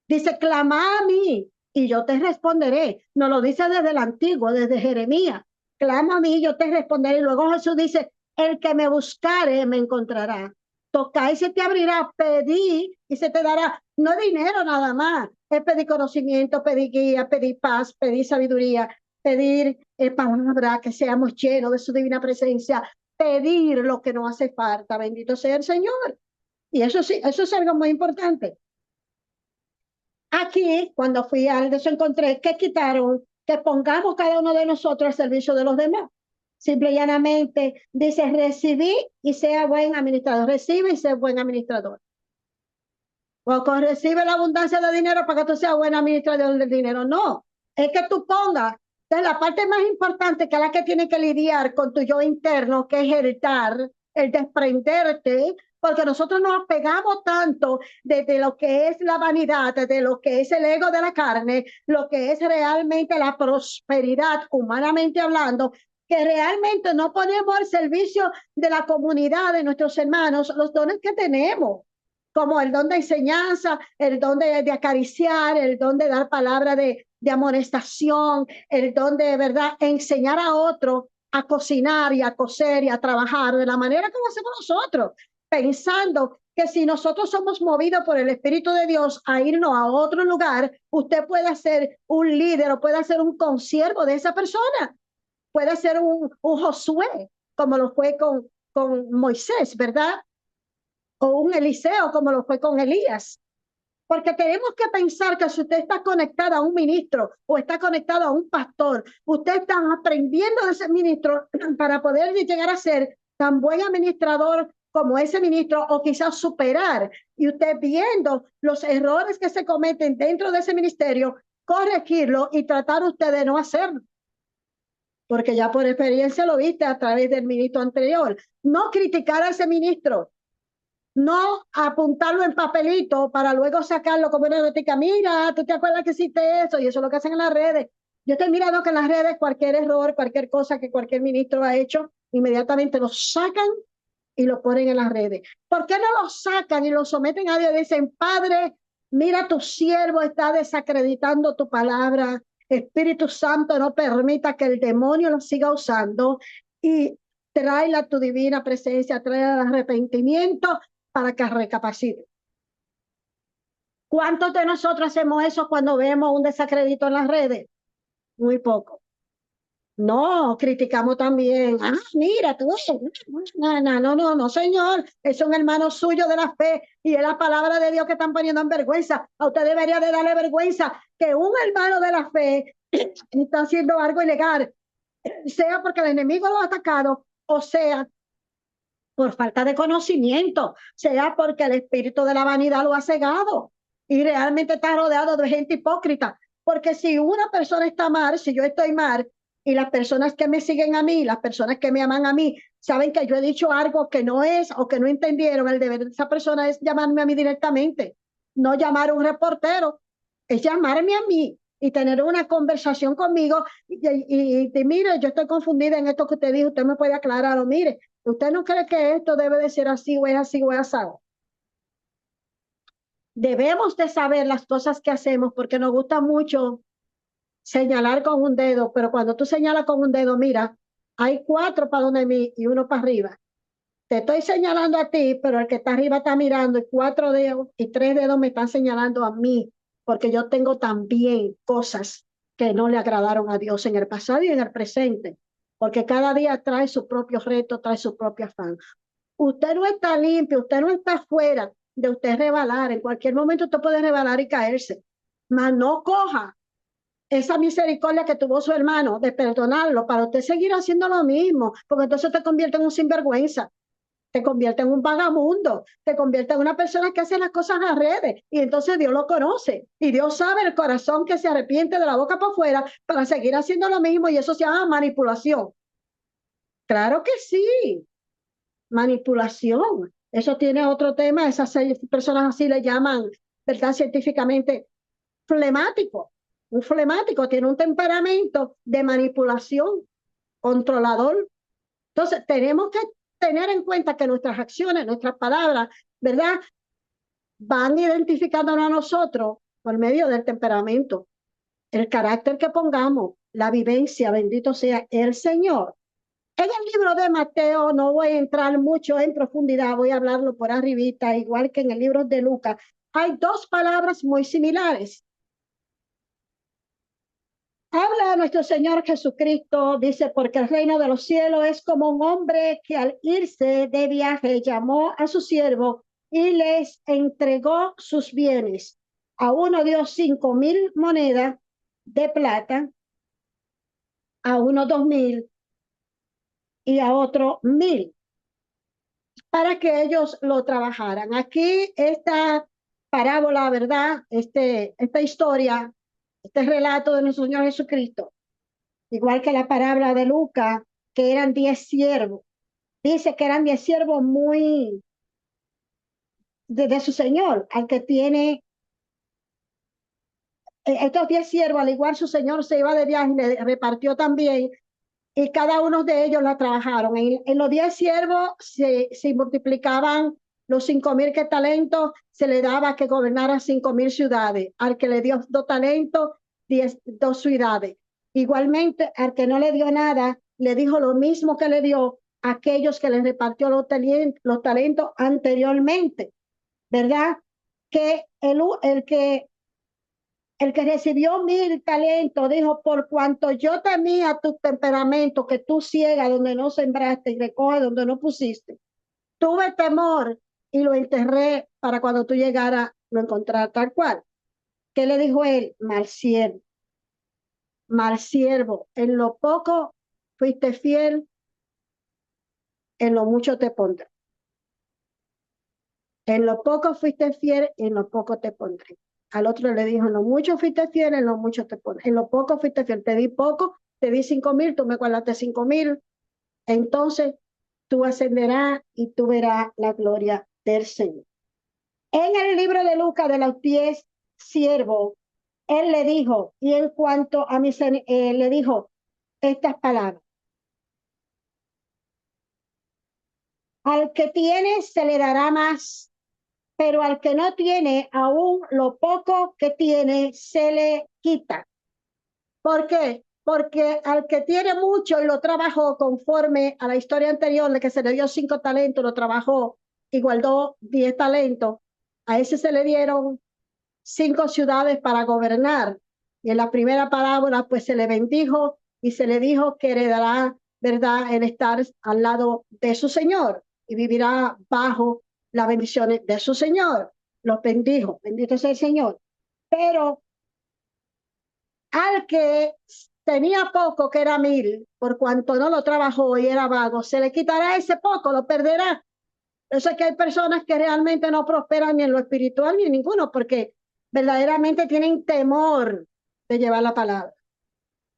Dice, clama a mí y yo te responderé. Nos lo dice desde el antiguo, desde Jeremías. Clama a mí y yo te responderé. Y luego Jesús dice, el que me buscare me encontrará. Toca y se te abrirá, pedí y se te dará. No dinero nada más, es pedir conocimiento, pedir guía, pedir paz, pedir sabiduría, pedir palabra, que seamos llenos de su divina presencia, pedir lo que nos hace falta. Bendito sea el Señor. Y eso sí, eso es algo muy importante. Aquí, cuando fui al de eso, encontré que quitaron que pongamos cada uno de nosotros al servicio de los demás. Simple y llanamente dice, recibí y sea buen administrador. Recibe y sea buen administrador. O recibe la abundancia de dinero para que tú seas buen administrador del dinero. No, es que tú pongas. Entonces, la parte más importante, que es la que tiene que lidiar con tu yo interno, que es el desprenderte, porque nosotros nos apegamos tanto de lo que es la vanidad, de lo que es el ego de la carne, lo que es realmente la prosperidad, humanamente hablando, que realmente no ponemos al servicio de la comunidad, de nuestros hermanos, los dones que tenemos, como el don de enseñanza, el don de acariciar, el don de dar palabra de amonestación, el don de verdad enseñar a otro a cocinar y a coser y a trabajar de la manera que lo hacemos nosotros, pensando que si nosotros somos movidos por el Espíritu de Dios a irnos a otro lugar, usted puede ser un líder o puede ser un consiervo de esa persona, puede ser un Josué, como lo fue con Moisés, ¿verdad? O un Eliseo, como lo fue con Elías. Porque tenemos que pensar que si usted está conectado a un ministro o está conectado a un pastor, usted está aprendiendo de ese ministro para poder llegar a ser tan buen administrador como ese ministro, o quizás superar, y usted viendo los errores que se cometen dentro de ese ministerio, corregirlo y tratar usted de no hacerlo. Porque ya por experiencia lo viste a través del ministro anterior. No criticar a ese ministro, no apuntarlo en papelito para luego sacarlo como una notica. Mira, ¿tú te acuerdas que hiciste eso? Y eso es lo que hacen en las redes. Yo estoy mirando que en las redes cualquier error, cualquier cosa que cualquier ministro ha hecho, inmediatamente lo sacan y lo ponen en las redes. ¿Por qué no lo sacan y lo someten a Dios? Dicen, Padre, mira, tu siervo está desacreditando tu palabra. Espíritu Santo, no permita que el demonio lo siga usando, y tráela a tu divina presencia, tráela al arrepentimiento para que recapacite. ¿Cuántos de nosotros hacemos eso cuando vemos un desacredito en las redes? Muy poco. No, criticamos también. Ah, mira, tú. No, señor. Es un hermano suyo de la fe y es la palabra de Dios que están poniendo en vergüenza. A usted debería de darle vergüenza que un hermano de la fe está haciendo algo ilegal, sea porque el enemigo lo ha atacado, o sea por falta de conocimiento, sea porque el espíritu de la vanidad lo ha cegado y realmente está rodeado de gente hipócrita. Porque si una persona está mal, si yo estoy mal, y las personas que me siguen a mí, las personas que me aman a mí, saben que yo he dicho algo que no es o que no entendieron, el deber de esa persona es llamarme a mí directamente, no llamar a un reportero, es llamarme a mí y tener una conversación conmigo y mire, yo estoy confundida en esto que usted dijo, usted me puede aclarar, o mire, ¿usted no cree que esto debe de ser así o es así o es asado? Debemos de saber las cosas que hacemos porque nos gusta mucho señalar con un dedo, pero cuando tú señalas con un dedo, mira, hay 4 para donde mí y 1 para arriba. Te estoy señalando a ti, pero el que está arriba está mirando y 4 dedos y 3 dedos me están señalando a mí, porque yo tengo también cosas que no le agradaron a Dios en el pasado y en el presente, porque cada día trae su propio reto, trae su propio afán. Usted no está limpio, usted no está fuera de usted rebalar. En cualquier momento usted puede rebalar y caerse, mas no coja esa misericordia que tuvo su hermano de perdonarlo para usted seguir haciendo lo mismo, porque entonces te convierte en un sinvergüenza, te convierte en un vagabundo, te convierte en una persona que hace las cosas a redes y entonces Dios lo conoce y Dios sabe el corazón que se arrepiente de la boca para afuera para seguir haciendo lo mismo y eso se llama manipulación. Claro que sí, manipulación. Eso tiene otro tema, esas personas así le llaman, ¿verdad? Científicamente, flemático. Un flemático tiene un temperamento de manipulación, controlador. Entonces, tenemos que tener en cuenta que nuestras acciones, nuestras palabras, ¿verdad? Van identificándonos a nosotros por medio del temperamento, el carácter que pongamos, la vivencia, bendito sea el Señor. En el libro de Mateo no voy a entrar mucho en profundidad, voy a hablarlo por arribita, igual que en el libro de Lucas. Hay 2 palabras muy similares. Habla nuestro Señor Jesucristo, dice, porque el reino de los cielos es como un hombre que al irse de viaje llamó a su siervo y les entregó sus bienes. A uno dio 5,000 monedas de plata, a uno 2,000 y a otro 1,000 para que ellos lo trabajaran. Aquí esta parábola, ¿verdad? Esta historia, este relato de nuestro Señor Jesucristo, igual que la parábola de Lucas, que eran 10 siervos. Dice que eran 10 siervos muy de su Señor, al que tiene estos 10 siervos, al igual su Señor se iba de viaje y le repartió también, y cada uno de ellos la trabajaron. En los 10 siervos se multiplicaban los 5,000 que talentos, se le daba que gobernara 5,000 ciudades. Al que le dio 2 talentos, 2 ciudades. Igualmente, al que no le dio nada, le dijo lo mismo que le dio a aquellos que le repartió los talentos anteriormente, ¿verdad? Que el que recibió 1,000 talentos dijo, por cuanto yo temía tu temperamento, que tú ciegas donde no sembraste y recoges donde no pusiste, tuve temor y lo enterré para cuando tú llegaras lo encontrar tal cual. ¿Qué le dijo él? Mal siervo, en lo poco fuiste fiel, en lo mucho te pondré. En lo poco fuiste fiel, en lo poco te pondré. Al otro le dijo, en lo mucho fuiste fiel, en lo mucho te pondré. En lo poco fuiste fiel, te di poco, te di 5,000, tú me guardaste 5,000. Entonces tú ascenderás y tú verás la gloria del Señor. En el libro de Lucas, de los 10 siervos, él le dijo, y en cuanto a le dijo estas palabras. Al que tiene se le dará más, pero al que no tiene, aún lo poco que tiene se le quita. ¿Por qué? Porque al que tiene mucho y lo trabajó conforme a la historia anterior de que se le dio 5 talentos, lo trabajó y guardó 10 talentos, a ese se le dieron 5 ciudades para gobernar. Y en la primera parábola, pues se le bendijo y se le dijo que heredará, ¿verdad?, el estar al lado de su Señor y vivirá bajo las bendiciones de su Señor. Los bendijo, bendito sea el Señor. Pero al que tenía poco, que era 1,000, por cuanto no lo trabajó y era vago, se le quitará ese poco, lo perderá. Eso es que hay personas que realmente no prosperan ni en lo espiritual ni en ninguno, porque verdaderamente tienen temor de llevar la palabra.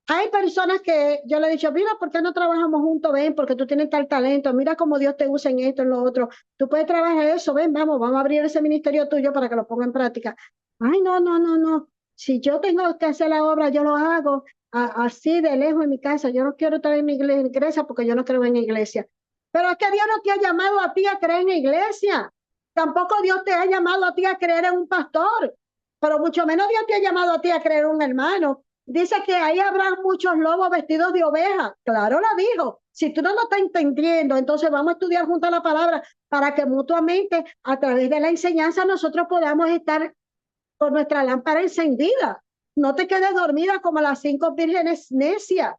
Hay personas que yo le he dicho, mira, ¿por qué no trabajamos juntos? Ven, porque tú tienes tal talento, mira cómo Dios te usa en esto, en lo otro. Tú puedes trabajar eso, ven, vamos a abrir ese ministerio tuyo para que lo ponga en práctica. Ay, no, no, no, no. Si yo tengo que hacer la obra, yo lo hago así de lejos en mi casa. Yo no quiero estar en mi iglesia porque yo no creo en iglesia. Pero es que Dios no te ha llamado a ti a creer en iglesia. Tampoco Dios te ha llamado a ti a creer en un pastor. Pero mucho menos Dios te ha llamado a ti a creer en un hermano. Dice que ahí habrá muchos lobos vestidos de oveja. Claro, la dijo. Si tú no lo estás entendiendo, entonces vamos a estudiar junto la palabra para que mutuamente, a través de la enseñanza, nosotros podamos estar con nuestra lámpara encendida. No te quedes dormida como las 5 vírgenes necias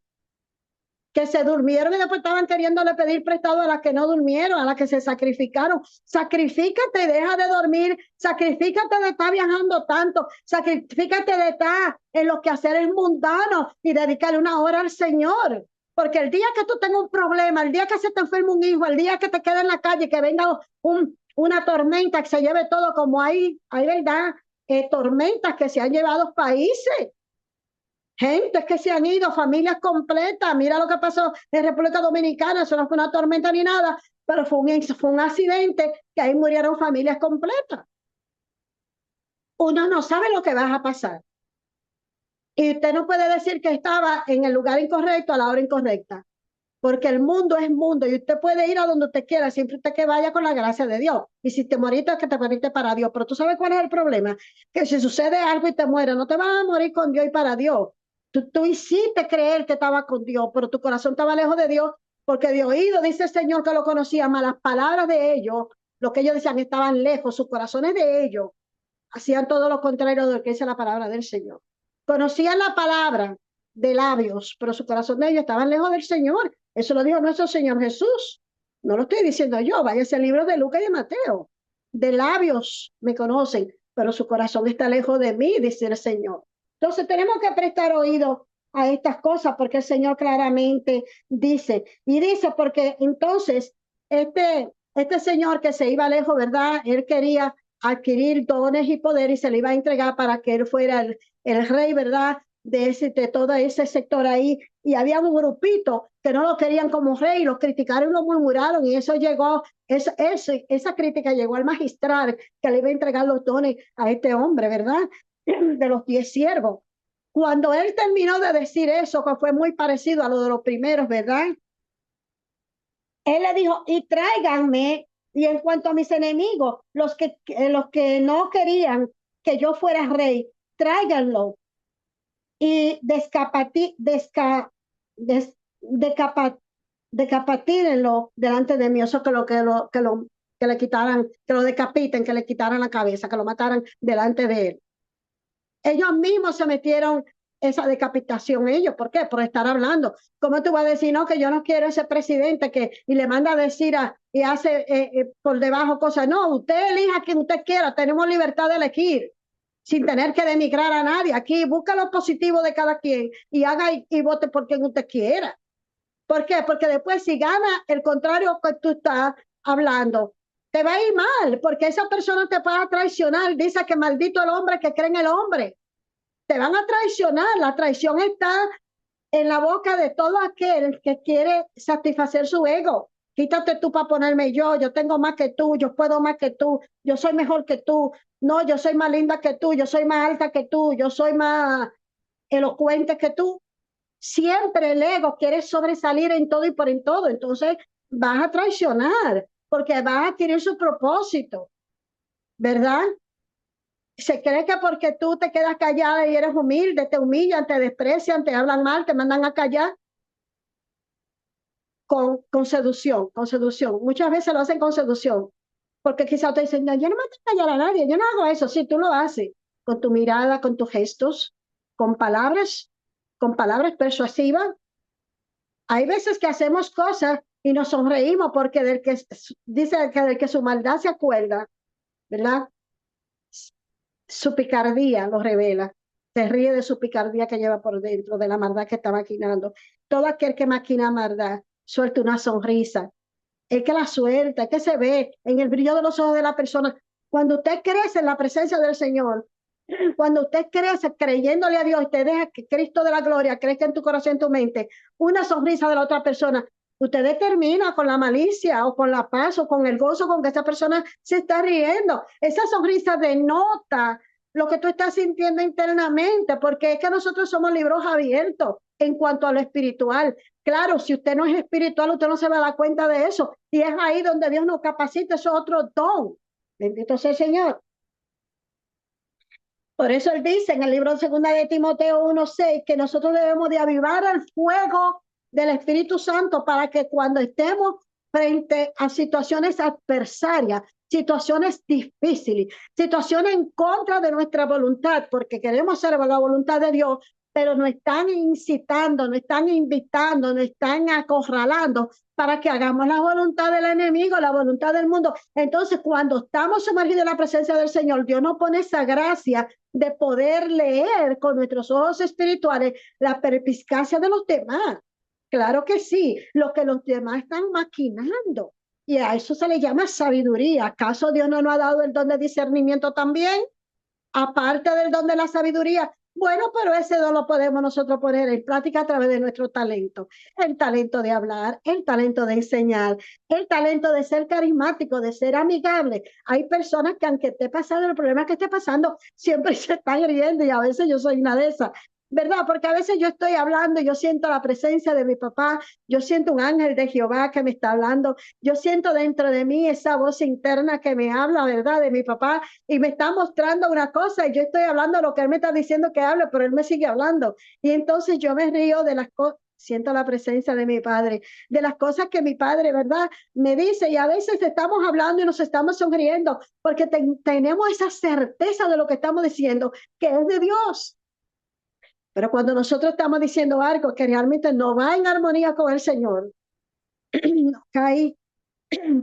que se durmieron y después estaban queriéndole pedir prestado a las que no durmieron, a las que se sacrificaron. Sacrifícate, deja de dormir, sacrifícate de estar viajando tanto, sacrifícate de estar en los quehaceres mundanos y dedicarle una hora al Señor. Porque el día que tú tengas un problema, el día que se te enferme un hijo, el día que te quede en la calle, que venga una tormenta que se lleve todo, como hay ¿verdad? Tormentas que se han llevado países. Gente que se han ido, familias completas. Mira lo que pasó en República Dominicana. Eso no fue una tormenta ni nada, pero fue un accidente que ahí murieron familias completas. Uno no sabe lo que va a pasar. Y usted no puede decir que estaba en el lugar incorrecto a la hora incorrecta, porque el mundo es mundo y usted puede ir a donde usted quiera, siempre usted que vaya con la gracia de Dios. Y si te moriste, es que te moriste para Dios. Pero tú sabes cuál es el problema, que si sucede algo y te mueres, no te vas a morir con Dios y para Dios. Tú hiciste creer que estaba con Dios, pero tu corazón estaba lejos de Dios, porque de oído dice el Señor que lo conocía, mas las palabras de ellos, lo que ellos decían, estaban lejos, sus corazones de ellos hacían todo lo contrario de lo que dice la palabra del Señor. Conocían la palabra de labios, pero su corazón de ellos estaban lejos del Señor. Eso lo dijo nuestro Señor Jesús. No lo estoy diciendo yo, váyase al libro de Lucas y de Mateo. De labios me conocen, pero su corazón está lejos de mí, dice el Señor. Entonces tenemos que prestar oído a estas cosas porque el Señor claramente dice, y dice porque entonces este señor que se iba lejos, ¿verdad? Él quería adquirir dones y poder y se le iba a entregar para que él fuera el rey, ¿verdad? De todo ese sector ahí. Y había un grupito que no lo querían como rey, lo criticaron y lo murmuraron y eso llegó, esa crítica llegó al magistral que le iba a entregar los dones a este hombre, ¿verdad? De los 10 siervos. Cuando él terminó de decir eso, que fue muy parecido a lo de los primeros, ¿verdad? Él le dijo, y tráiganme, y en cuanto a mis enemigos, los que no querían que yo fuera rey, tráiganlo y decapatírenlo delante de mí. Eso que le quitaran, que lo decapiten, que le quitaran la cabeza, que lo mataran delante de él. Ellos mismos se metieron esa decapitación ellos. ¿Por qué? Por estar hablando. ¿Cómo tú vas a decir, no, que yo no quiero ese presidente y le manda a decir y hace por debajo cosas? No, usted elija a quien usted quiera, tenemos libertad de elegir sin tener que denigrar a nadie. Aquí busca lo positivo de cada quien y haga y vote por quien usted quiera. ¿Por qué? Porque después si gana el contrario que tú estás hablando, te va a ir mal, porque esa persona te va a traicionar. Dice que maldito el hombre que cree en el hombre. Te van a traicionar. La traición está en la boca de todo aquel que quiere satisfacer su ego. Quítate tú para ponerme yo tengo más que tú, yo puedo más que tú, yo soy mejor que tú, no, yo soy más linda que tú, yo soy más alta que tú, yo soy más elocuente que tú. Siempre el ego quiere sobresalir en todo y por en todo. Entonces vas a traicionar porque vas a adquirir su propósito, ¿verdad? Se cree que porque tú te quedas callada y eres humilde, te humillan, te desprecian, te hablan mal, te mandan a callar con seducción, con seducción. Muchas veces lo hacen con seducción, porque quizás te dicen, no, yo no me a callar a nadie, yo no hago eso. Sí, tú lo haces con tu mirada, con tus gestos, con palabras persuasivas. Hay veces que hacemos cosas y nos sonreímos porque dice que del que su maldad se acuerda, ¿verdad? Su picardía lo revela. Se ríe de su picardía que lleva por dentro, de la maldad que está maquinando. Todo aquel que maquina maldad suelta una sonrisa. Es que la suelta, es que se ve en el brillo de los ojos de la persona. Cuando usted crece en la presencia del Señor, cuando usted crece creyéndole a Dios y te deja que Cristo de la gloria crezca en tu corazón, en tu mente, una sonrisa de la otra persona, usted determina con la malicia o con la paz o con el gozo con que esa persona se está riendo. Esa sonrisa denota lo que tú estás sintiendo internamente, porque es que nosotros somos libros abiertos en cuanto a lo espiritual. Claro, si usted no es espiritual, usted no se va a dar cuenta de eso. Y es ahí donde Dios nos capacita, eso es otro don. Bendito sea el Señor. Por eso él dice en el libro 2 de Timoteo 1:6 que nosotros debemos de avivar el fuego del Espíritu Santo para que cuando estemos frente a situaciones adversarias, situaciones difíciles, situaciones en contra de nuestra voluntad, porque queremos hacer la voluntad de Dios, pero nos están incitando, nos están invitando, nos están acorralando para que hagamos la voluntad del enemigo, la voluntad del mundo. Entonces, cuando estamos sumergidos en la presencia del Señor, Dios nos pone esa gracia de poder leer con nuestros ojos espirituales la perspicacia de los demás. Claro que sí, lo que los demás están maquinando. Y a eso se le llama sabiduría. ¿Acaso Dios no nos ha dado el don de discernimiento también? Aparte del don de la sabiduría. Bueno, pero ese don lo podemos nosotros poner en práctica a través de nuestro talento. El talento de hablar, el talento de enseñar, el talento de ser carismático, de ser amigable. Hay personas que aunque esté pasando el problema que esté pasando, siempre se están riendo y a veces yo soy una de esas. ¿Verdad? Porque a veces yo estoy hablando y yo siento la presencia de mi papá, yo siento un ángel de Jehová que me está hablando, yo siento dentro de mí esa voz interna que me habla, ¿verdad? De mi papá y me está mostrando una cosa y yo estoy hablando lo que él me está diciendo que hable, pero él me sigue hablando. Y entonces yo me río de las cosas, siento la presencia de mi padre, de las cosas que mi padre, ¿verdad? Me dice y a veces estamos hablando y nos estamos sonriendo porque tenemos esa certeza de lo que estamos diciendo, que es de Dios. Pero cuando nosotros estamos diciendo algo que realmente no va en armonía con el Señor, cae,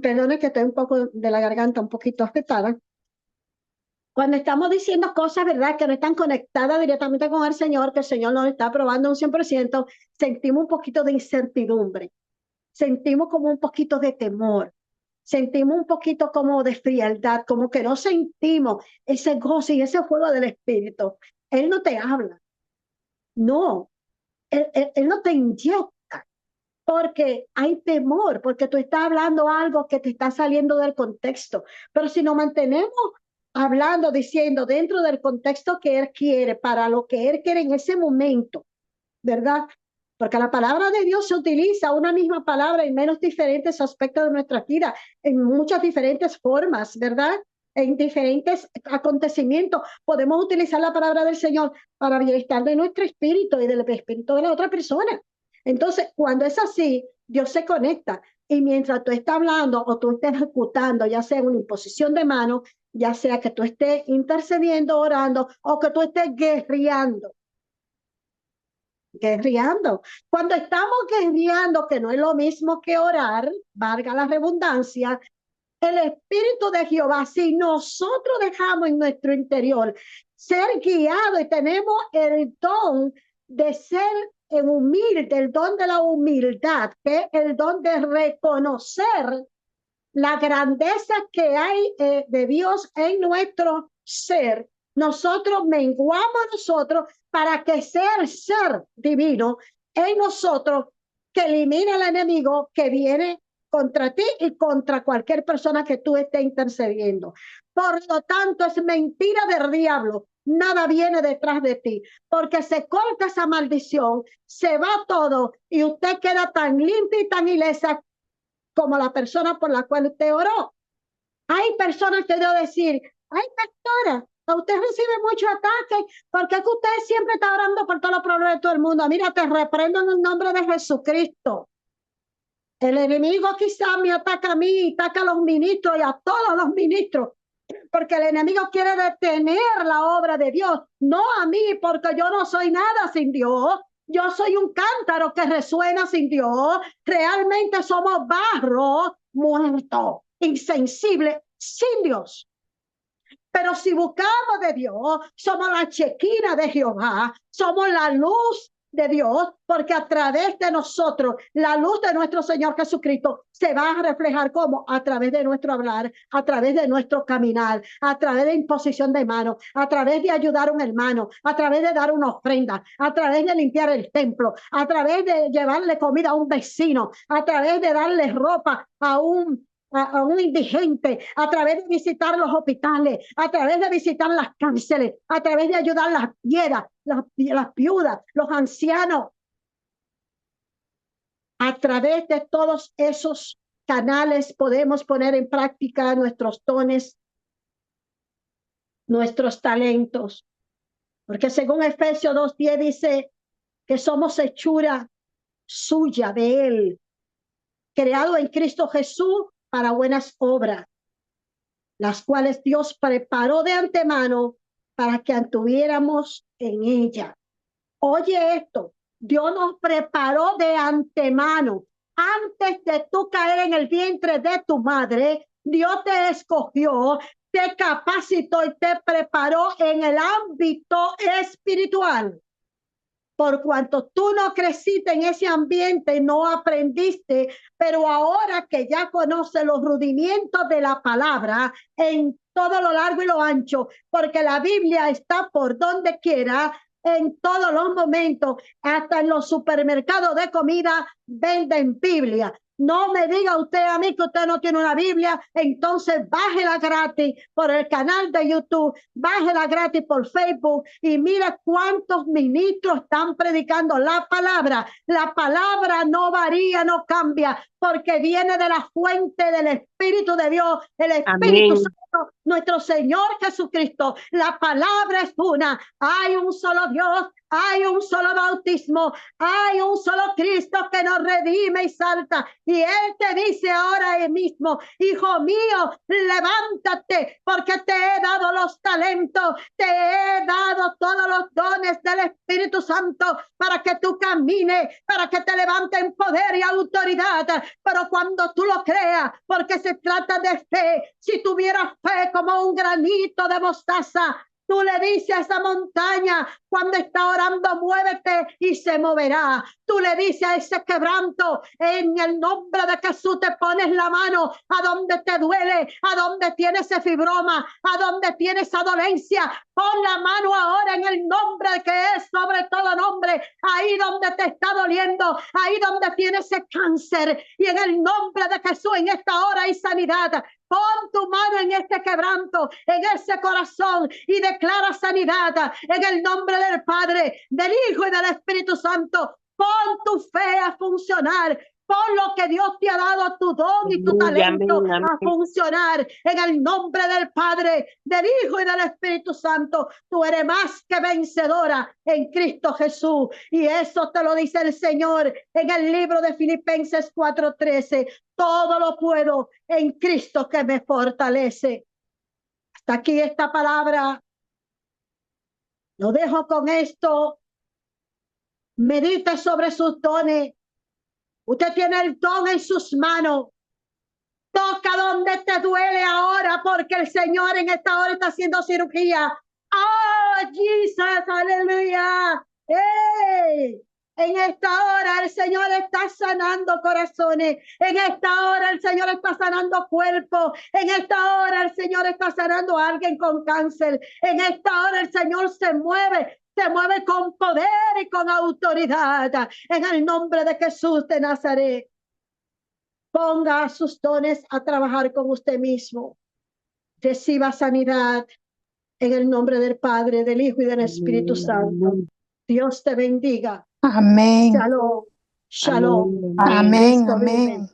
perdone que estoy un poco de la garganta un poquito afectada. Cuando estamos diciendo cosas, ¿verdad?, que no están conectadas directamente con el Señor, que el Señor nos está aprobando un 100%, sentimos un poquito de incertidumbre, sentimos como un poquito de temor, sentimos un poquito como de frialdad, como que no sentimos ese gozo y ese fuego del Espíritu. Él no te habla, no, él no te inyecta, porque hay temor, porque tú estás hablando algo que te está saliendo del contexto. Pero si nos mantenemos hablando, diciendo dentro del contexto que Él quiere, para lo que Él quiere en ese momento, ¿verdad? Porque la palabra de Dios se utiliza una misma palabra en menos diferentes aspectos de nuestra vida, en muchas diferentes formas, ¿verdad? En diferentes acontecimientos. Podemos utilizar la palabra del Señor para el bienestar de nuestro espíritu y del espíritu de la otra persona. Entonces, cuando es así, Dios se conecta. Y mientras tú estás hablando o tú estés ejecutando, ya sea una imposición de mano, ya sea que tú estés intercediendo, orando o que tú estés guerreando. Cuando estamos guerreando, que no es lo mismo que orar, valga la redundancia, el Espíritu de Jehová, si nosotros dejamos en nuestro interior ser guiado y tenemos el don de ser humilde, el don de la humildad, que es el don de reconocer la grandeza que hay de Dios en nuestro ser, nosotros menguamos nosotros para que sea el ser divino en nosotros que elimine al enemigo que viene contra ti y contra cualquier persona que tú estés intercediendo. Por lo tanto, es mentira del diablo. Nada viene detrás de ti, porque se corta esa maldición, se va todo y usted queda tan limpia y tan ilesa como la persona por la cual usted oró. Hay personas que debo decir, ay, pastora, a usted recibe mucho ataque, porque es que usted siempre está orando por todos los problemas de todo el mundo. Mira, te reprendo en el nombre de Jesucristo. El enemigo quizás me ataca a mí, ataca a los ministros y a todos los ministros, porque el enemigo quiere detener la obra de Dios, no a mí, porque yo no soy nada sin Dios. Yo soy un cántaro que resuena sin Dios. Realmente somos barro muerto, insensible, sin Dios. Pero si buscamos de Dios, somos la chequina de Jehová, somos la luz de Dios, porque a través de nosotros, la luz de nuestro Señor Jesucristo se va a reflejar como a través de nuestro hablar, a través de nuestro caminar, a través de imposición de manos, a través de ayudar a un hermano, a través de dar una ofrenda, a través de limpiar el templo, a través de llevarle comida a un vecino, a través de darle ropa a un a un indigente, a través de visitar los hospitales, a través de visitar las cárceles, a través de ayudar a las viudas, los ancianos. A través de todos esos canales podemos poner en práctica nuestros dones, nuestros talentos. Porque según Efesios 2:10 dice que somos hechura suya de Él, creado en Cristo Jesús para buenas obras, las cuales Dios preparó de antemano para que anduviéramos en ella. Oye esto, Dios nos preparó de antemano. Antes de tú caer en el vientre de tu madre, Dios te escogió, te capacitó y te preparó en el ámbito espiritual. Por cuanto tú no creciste en ese ambiente, no aprendiste, pero ahora que ya conoces los rudimientos de la palabra en todo lo largo y lo ancho, porque la Biblia está por donde quiera, en todos los momentos, hasta en los supermercados de comida venden Biblia. No me diga usted a mí que usted no tiene una Biblia, entonces bájela gratis por el canal de YouTube, bájela gratis por Facebook y mira cuántos ministros están predicando la palabra. La palabra no varía, no cambia, porque viene de la fuente del Espíritu de Dios, el Espíritu Santo, nuestro Señor Jesucristo. La palabra es una. Hay un solo Dios, hay un solo bautismo, hay un solo Cristo que nos redime y salta. Y Él te dice ahora mismo, hijo mío, levántate, porque te he dado los talentos, te he dado todos los dones del Espíritu Santo para que tú camines, para que te levantes en poder y autoridad. Pero cuando tú lo creas, porque se trata de fe, si tuvieras fe como un granito de mostaza, tú le dices a esa montaña, cuando está orando, muévete y se moverá. Tú le dices a ese quebranto, en el nombre de Jesús te pones la mano a donde te duele, a donde tienes ese fibroma, a donde tienes esa dolencia. Pon la mano ahora en el nombre que es sobre todo nombre, ahí donde te está doliendo, ahí donde tienes ese cáncer. Y en el nombre de Jesús, en esta hora hay sanidad. Pon tu mano en este quebranto, en ese corazón y declara sanidad en el nombre del Padre, del Hijo y del Espíritu Santo. Pon tu fe a funcionar. Pon lo que Dios te ha dado, tu don y tu talento a funcionar en el nombre del Padre, del Hijo y del Espíritu Santo. Tú eres más que vencedora en Cristo Jesús. Y eso te lo dice el Señor en el libro de Filipenses 4:13. Todo lo puedo en Cristo que me fortalece. Hasta aquí esta palabra. Lo dejo con esto. Medite sobre sus dones. Usted tiene el don en sus manos. Toca donde te duele ahora, porque el Señor en esta hora está haciendo cirugía. ¡Oh, Jesus! ¡Aleluya! ¡Hey! En esta hora el Señor está sanando corazones. En esta hora el Señor está sanando cuerpos. En esta hora el Señor está sanando a alguien con cáncer. En esta hora el Señor se mueve con poder y con autoridad. En el nombre de Jesús de Nazaret. Ponga sus dones a trabajar con usted mismo. Reciba sanidad en el nombre del Padre, del Hijo y del Espíritu Santo. Dios te bendiga.
Amén.
Shalom. Shalom.
Amén. Amén.